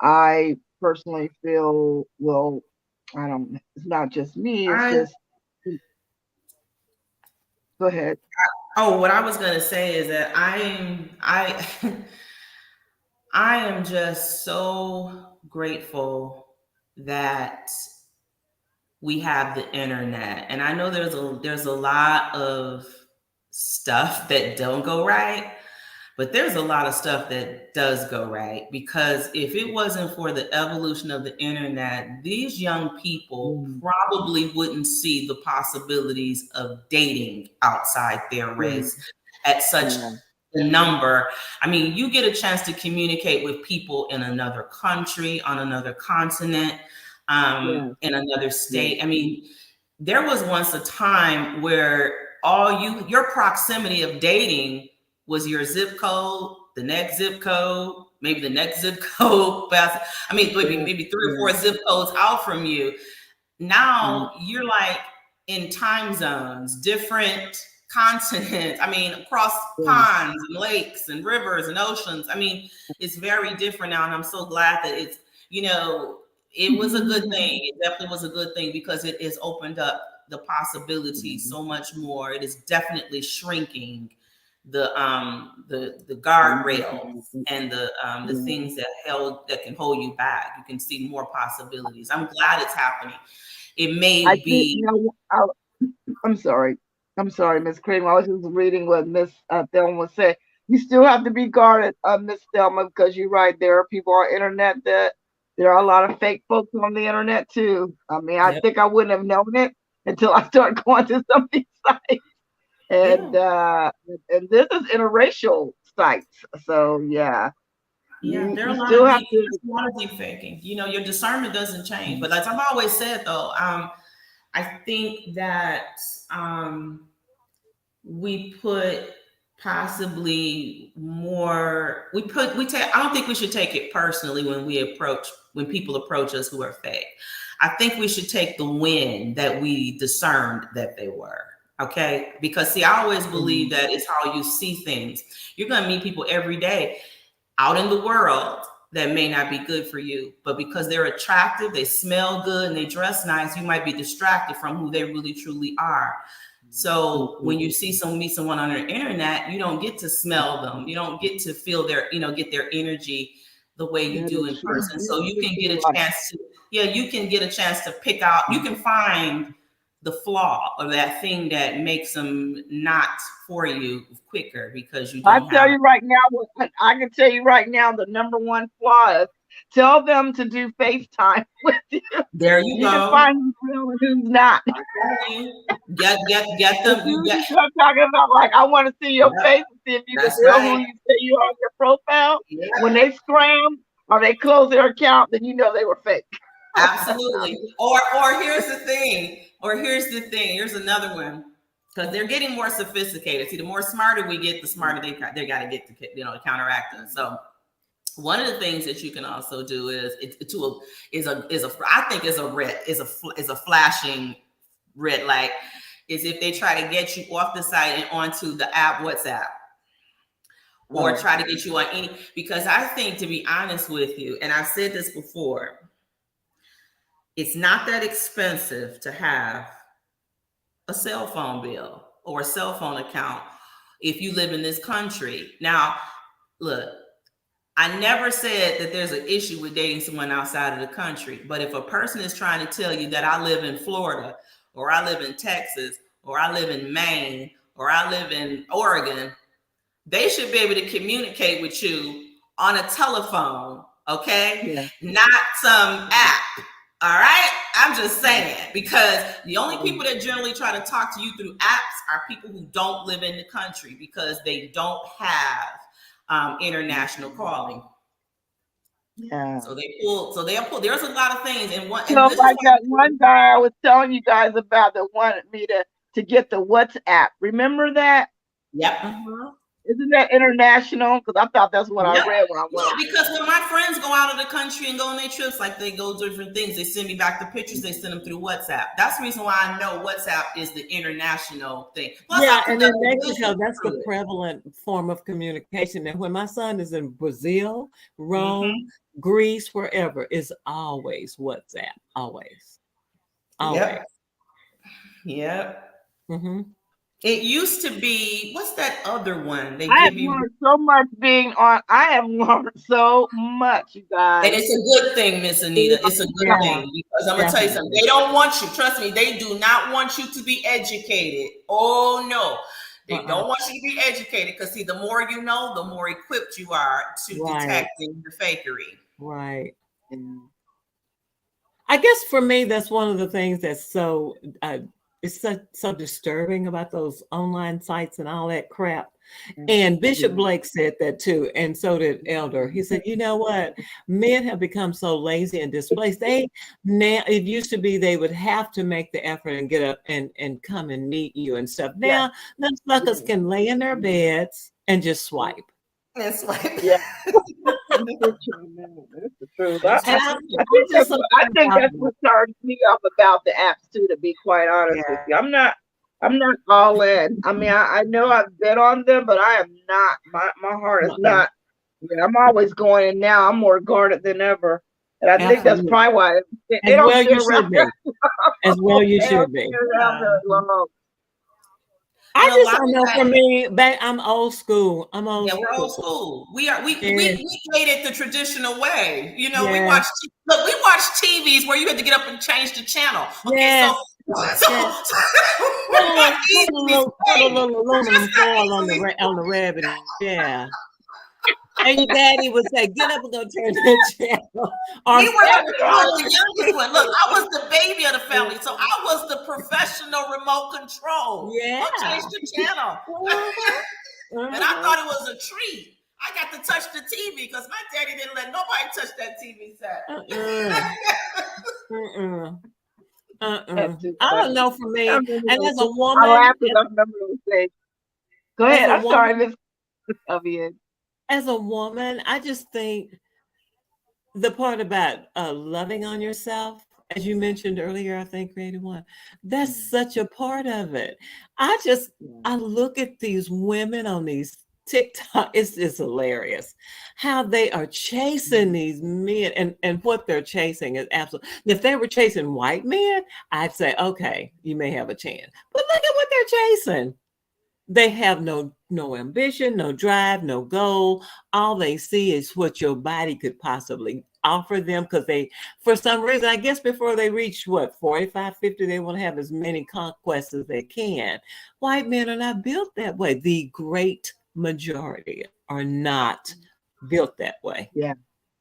I personally feel, well, it's not just me, it's go ahead. What I was going to say is that I am just so grateful that we have the internet. And I know there's a lot of stuff that don't go right, but there's a lot of stuff that does go right, because if it wasn't for the evolution of the internet, these young people probably wouldn't see the possibilities of dating outside their race at such a number. I mean, you get a chance to communicate with people in another country, on another continent, in another state. I mean, there was once a time where your proximity of dating was your zip code, the next zip code, maybe the next zip code. Maybe 3 or 4 zip codes out from you. Now you're like in time zones, different continents. Across ponds and lakes and rivers and oceans. It's very different now. And I'm so glad that it's, it was a good thing. It definitely was a good thing, because it has opened up the possibilities so much more. It is definitely shrinking the guardrails and the things that can hold you back. You can see more possibilities. I'm glad it's happening. It may be. I'm sorry, Miss Cream. I was just reading what Miss Thelma was saying. You still have to be guarded, Miss Thelma, because you're right. There are people on the internet that there are a lot of fake folks on the internet too. I mean, I think I wouldn't have known it until I started going to some of these sites. And this is interracial sites, so yeah. Yeah, there are a lot of deep faking. You know, your discernment doesn't change. But like I've always said, though, I think that we put possibly more. I don't think we should take it personally when people approach us who are fake. I think we should take the win that we discerned that they were. Okay, because see, I always believe that it's how you see things. You're going to meet people every day out in the world that may not be good for you, but because they're attractive, they smell good, and they dress nice, you might be distracted from who they really truly are. So when you meet someone on the internet, you don't get to smell them. You don't get to feel get their energy the way you do in person. So you can get a chance to pick out, you can find the flaw or that thing that makes them not for you quicker because you don't I can tell you right now, the number one flaw is tell them to do FaceTime with you. There you go. Can find who's real and who's not. Get them. I'm talking about, like, I want to see your face and see if you can real who you say you are on your profile. Yeah. When they scram or they close their account, then you know they were fake. Absolutely. Or here's the thing. Here's another one. Because they're getting more sophisticated. See, the more smarter we get, the smarter they got to get to counteract us. So one of the things that you can also do is a flashing red light is if they try to get you off the site and onto the app WhatsApp. Or try to get you on because I think, to be honest with you, and I've said this before, it's not that expensive to have a cell phone bill or a cell phone account if you live in this country. Now, look, I never said that there's an issue with dating someone outside of the country, but if a person is trying to tell you that I live in Florida or I live in Texas or I live in Maine or I live in Oregon, they should be able to communicate with you on a telephone, okay? Yeah. Not some app. All right, I'm just saying, because the only people that generally try to talk to you through apps are people who don't live in the country because they don't have international calling. Yeah. So they'll pull. There's a lot of things, and one. So like that one guy I was telling you guys about that wanted me to get the WhatsApp. Remember that? Yep. Uh-huh. Isn't that international? Because I thought that's what I read when I went. Yeah, because when my friends go out of the country and go on their trips, like they go to different things, they send me back the pictures, they send them through WhatsApp. That's the reason why I know WhatsApp is the international thing. Plus, and in Mexico, that's the prevalent form of communication. And when my son is in Brazil, Rome, Greece, wherever, it's always WhatsApp. Always. Yep. Mm-hmm. It used to be, what's that other one? I have learned so much being on. I have learned so much, you guys. And it's a good thing, Miss Anita. It's a good thing because I'm gonna tell you something. They don't want you. Trust me, they do not want you to be educated. Oh no, they don't want you to be educated because see, the more you know, the more equipped you are to detecting the fakery. Right. I guess for me, that's one of the things that's so. It's so disturbing about those online sites and all that crap. And Bishop Blake said that too. And so did Elder. He said, you know what? Men have become so lazy and displaced. It used to be they would have to make the effort and get up and come and meet you and stuff. Now, those suckers can lay in their beds and just swipe. That's right. Yeah. That's the truth. I think that's what turns me off about the apps too, to be quite honest with you. I'm not all in. I mean, I know I've been on them, but I am not. My heart is not. I'm always going, and now I'm more guarded than ever. And I think that's probably why they don't you should be. As well, you should be. I And a just lot don't of know. that, For me, I'm old school. I'm old yeah, we're old school. school. We Yeah, made it the traditional way. You know, yeah, we watch TVs where you had to get up and change the channel. Okay, yeah, yeah. we're not easily Put a swayed. little We're just aluminum not foil easily on the swayed. rabbit. Yeah. And your daddy would say, "Get up and go turn that channel," or We "Step were out." the youngest one. Look, I was the baby of the family, so I was the professional remote control. Yeah. Go change the channel. Uh-huh. And I Uh-huh. thought it was a treat. I got to touch the TV because my daddy didn't let nobody touch that TV set. Uh-uh. Uh-uh. Uh-uh. That's too I don't funny. know for I me. remember And those. as a I woman, laugh because I remember those days. Go as ahead. a I'm sorry, woman, Miss Elvia. I just think the part about loving on yourself, as you mentioned earlier, I think Creative One, that's such a part of it. I just Yeah. I look at these women on these TikTok, it's hilarious how they are chasing these men, and what they're chasing is absolute. If they were chasing white men, I'd say, okay, you may have a chance. But look at what they're chasing. They have no ambition, no drive, no goal. All they see is what your body could possibly offer them, because they, for some reason, I guess before they reach what, 45, 50, they want to have as many conquests as they can. White men are not built that way. The great majority are not built that way. Yeah.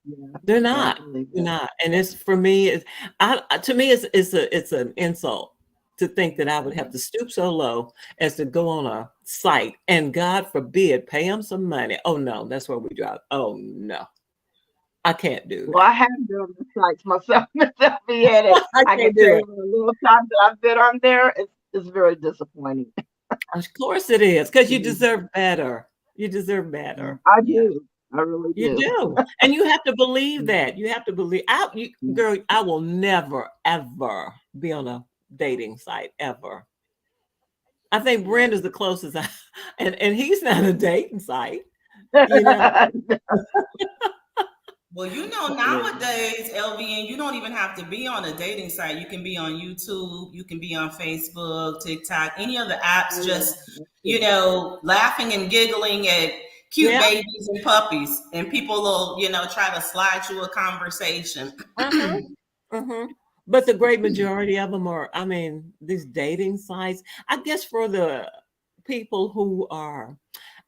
Yeah. They're Yeah, I not. believe They're that. not. And it's, for me, to me, it's an insult to think that I would have to stoop so low as to go on a site and, God forbid, pay them some money. Oh no, that's where we drop. Oh no, I can't do Well, that. I have been on the sites myself, Miss Elvia, and I I can can't tell do it. you the little time that I've been on there, it's very disappointing. Of course it is, because you Mhm. deserve better. You deserve Yeah, better. I Yeah, do. I really you do. do. And you have to believe Mhm. that. You have to believe. Mhm. Girl, I will never, ever be on a dating site ever. I think Brenda's the closest, and he's not a dating site, you know. Well, you know, Yeah. nowadays, LVN, you don't even have to be on a dating site. You can be on YouTube, you can be on Facebook, TikTok, any other apps, Oh, yeah. just, That's you true. know, laughing and giggling at cute Yeah. babies and puppies. And people will, you know, try to slide you a conversation. Uh-huh. Uh-huh. But the great majority of them are, I mean, these dating sites, I guess for the people who are,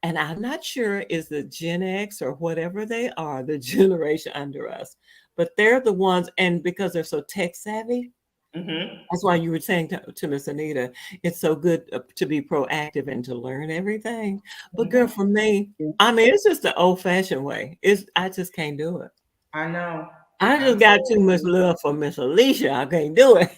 and I'm not sure is the Gen X or whatever they are, the generation under us, but they're the ones, and because they're so tech savvy, Hmm. that's why you were saying to Miss Anita, it's so good to be proactive and to learn everything. But girl, for me, Yeah. I mean, it's just the old-fashioned way. I just can't do it. I know. I I'm just got too telling much you. love for Miss Alicia. I can't do it.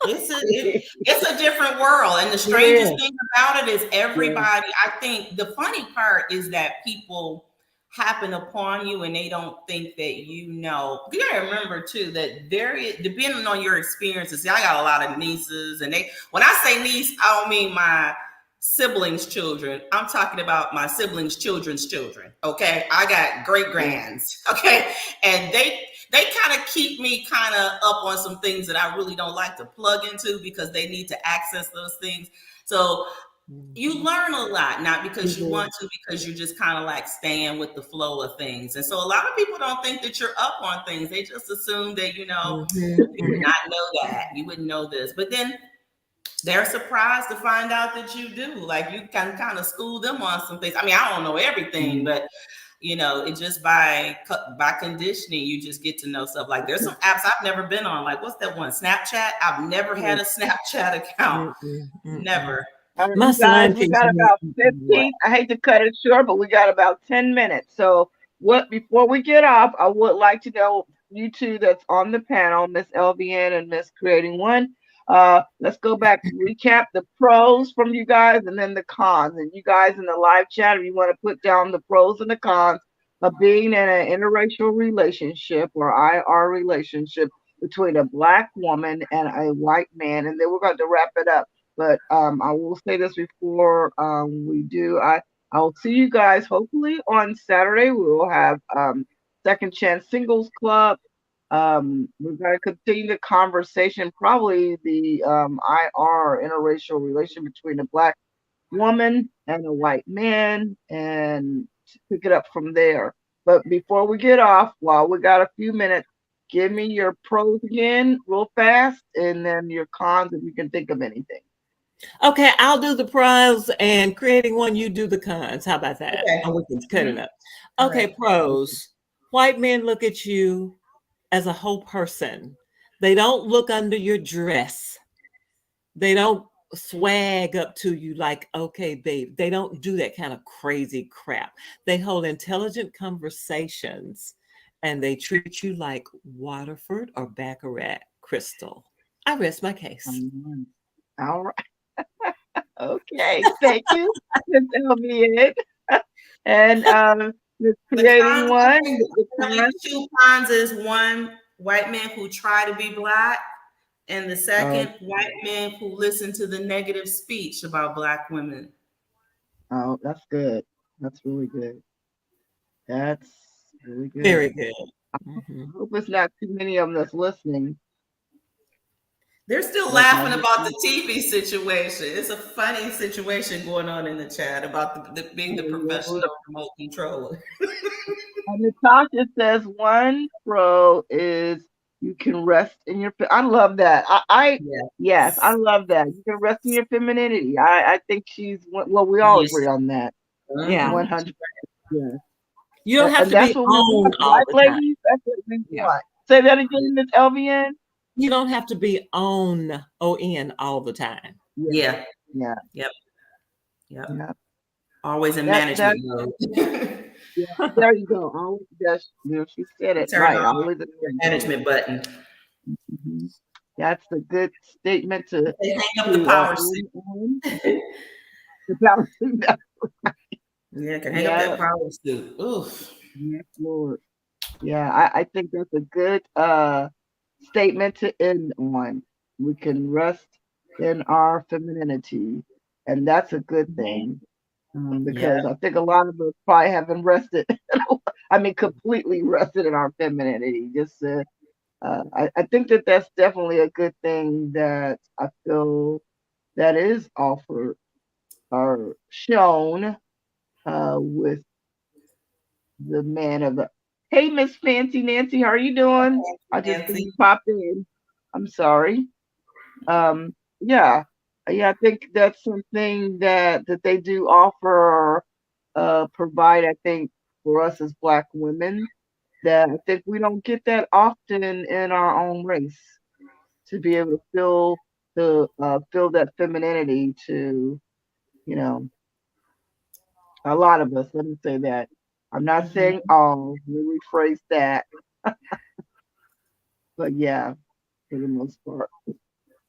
It's a different world, and the It strangest is. thing about it is Yeah. everybody. I think the funny part is that people happen upon you and they don't think that you know. You gotta remember too that very depending on your experiences. See, I got a lot of nieces, and they when I say niece, I don't mean my siblings' children. I'm talking about my siblings' children's children. Okay, I got great Yeah. grands. Okay, and they kind of keep me kind of up on some things that I really don't like to plug into because they need to access those things. So you Mhm. learn a lot, not You because you do. want to, because you're just kind of like staying with the flow of things. And so a lot of people don't think that you're up on things. They just assume that, you know, Mhm, you would mhm, not know that. You wouldn't know this. But then they're surprised to find out that you do. Like you can kind of school them on some things. I mean, I don't know everything, Mhm. but you know, it just by conditioning, you just get to know stuff. Like there's some apps I've never been on. Like what's that one? Snapchat. I've never had a Snapchat account. mm-mm, mm-mm. Never. All right, My you guys, son we teaches got me about what. 15. I hate to cut it short, but we got about 10 minutes. So, what before we get off, I would like to know you two that's on the panel, Miss LVN and Miss Creating One. Let's go back, recap the pros from you guys and then the cons. And you guys in the live chat, if you want to put down the pros and the cons of being in an interracial relationship or IR relationship between a black woman and a white man, and then we're going to wrap it up. But I will say this before we do. I'll see you guys hopefully on Saturday. We will have Second Chance Singles Club. We're going to continue the conversation, probably the IR interracial relation between a black woman and a white man, and pick it up from there. But before we get off, while we got a few minutes, give me your pros again real fast, and then your cons if you can think of anything. Okay, I'll do the pros, and creating one, you do the cons. How about that? Okay. And we can cut it up. All Okay, right. pros. White men look at you as a whole person. They don't look under your dress. They don't swag up to you like, okay, babe. They don't do that kind of crazy crap. They hold intelligent conversations, and they treat you like Waterford or Baccarat Crystal. I rest my case. All right. Okay, thank you, Ms. Elvian. And Ms. The Creating cons, One. only two cons is one, white men who try to be Black, and the second, white men who listen to the negative speech about Black women. Oh, that's good. That's really good. That's really good. Very good. I hope it's not too many of them that's listening. They're still laughing about the TV situation. It's a funny situation going on in the chat about being the professional remote controller. And Natasha says one pro is you can rest in your. I love that. Yes, I love that. You can rest in your femininity. I think she's well. We all agree on that. Yeah, 100%. Yeah. You don't have to be on all the time. Ladies, that's what we want. Say that again, Miss Elvian. You don't have to be on all the time. Yeah. Yeah. Yep. Always in management mode. Yeah, there you go. Always, she said it right. Always in management button. Mm-hmm. That's a good statement to hang up the power suit. The power suit. Yeah, can hang up that power suit. Oof. Yes, Lord. Yeah, I think that's a good statement to end on. We can rest in our femininity, and that's a good thing. Because I think a lot of us probably haven't rested. I mean, completely rested in our femininity. Just, I think that that's definitely a good thing that I feel that is offered or shown with the man of the. Hey, Miss Fancy Nancy, how are you doing? I just popped in. I'm sorry. Yeah, I think that's something that they do offer, provide, I think, for us as Black women, that I think we don't get that often in our own race, to be able to feel that femininity to, a lot of us. Let me say that. I'm not saying all. Let me rephrase that. But yeah, for the most part.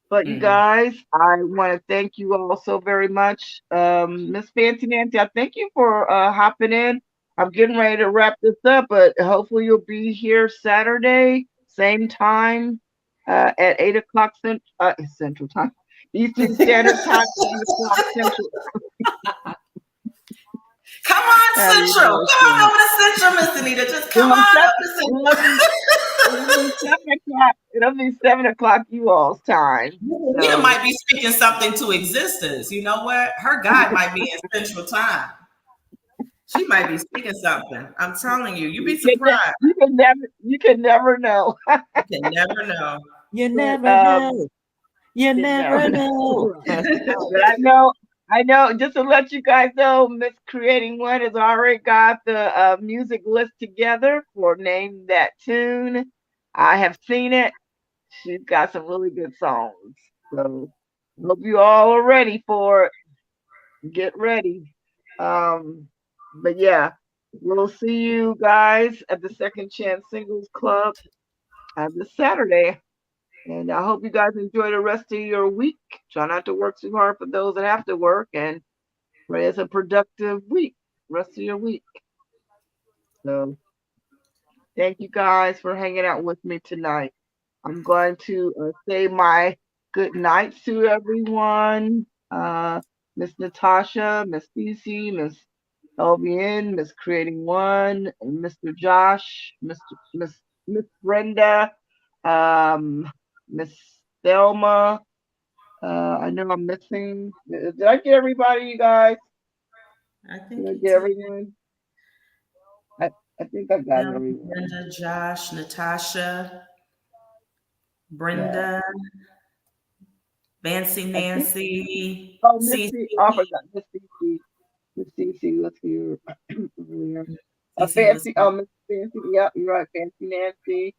But you guys, I want to thank you all so very much. Miss Fancy Nancy, I thank you for hopping in. I'm getting ready to wrap this up, but hopefully you'll be here Saturday, same time, at 8 o'clock Central Time, Eastern Standard Time, 7 o'clock Central. Come on, Central. Come on over to Central, Miss Anita. Just come on up to Central. It'll be 7 o'clock you all's time. Anita might be speaking something to existence. You know what? Her God might be in Central Time. She might be speaking something. I'm telling you, you'd be surprised. You can never know. You can never know. You never know. You never know. But I know, just to let you guys know, Miss Creating One has already got the music list together for Name That Tune. I have seen it. She's got some really good songs. So hope you all are ready for it. Get ready. But yeah, we'll see you guys at the Second Chance Singles Club this Saturday. And I hope you guys enjoy the rest of your week. Try not to work too hard for those that have to work, and pray it's a productive week, rest of your week. So thank you guys for hanging out with me tonight. I'm going to say my good nights to everyone. Miss Natasha, Miss Cece, Miss LBN, Miss Creating One, and Mr. Josh, Miss Brenda, Miss Thelma, I know I'm missing. Did I get everybody, you guys? I Did think I you get did. everyone? I think I got everyone. Brenda, Josh, Natasha, Yeah. Brenda, Fancy I think. Nancy, Oh, Cece. Missy. Oh, I forgot. Miss Cece. Miss Cece was here earlier. Cece was Fancy. Oh, Miss Fancy. Yep, you're right. Fancy Nancy.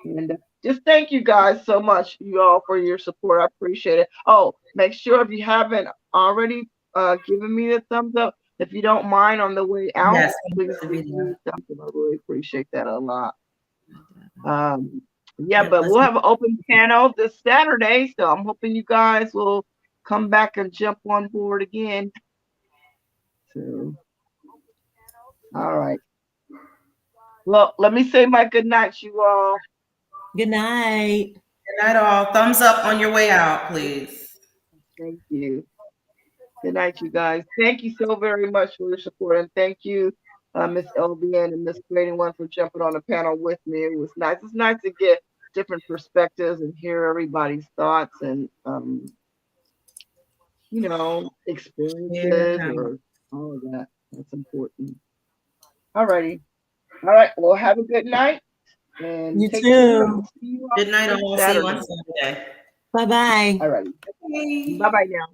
And just thank you guys so much, you all, for your support. I appreciate it. Oh, make sure if you haven't already given me the thumbs up, if you don't mind on the way out, yes, please the give me video. a thumbs up. I really appreciate that a lot. Yeah, Yep, but let's we'll have an open panel this Saturday, so I'm hoping you guys will come back and jump on board again. So, all right. Well, let me say my good night, you all. Good night. good night all. Thumbs up on your way out, please. Thank you. Good night, you guys. Thank you so very much for your support, and thank you, Miss LBN and Miss Grading One, for jumping on the panel with me. It was nice. It's nice to get different perspectives and hear everybody's thoughts and experiences or all of that. That's important. All righty. All right. Well, have a good night and You take care. And we'll too. see you all Good night next all. See you on Saturday. Saturday. Bye bye. All righty. Bye. Bye bye now.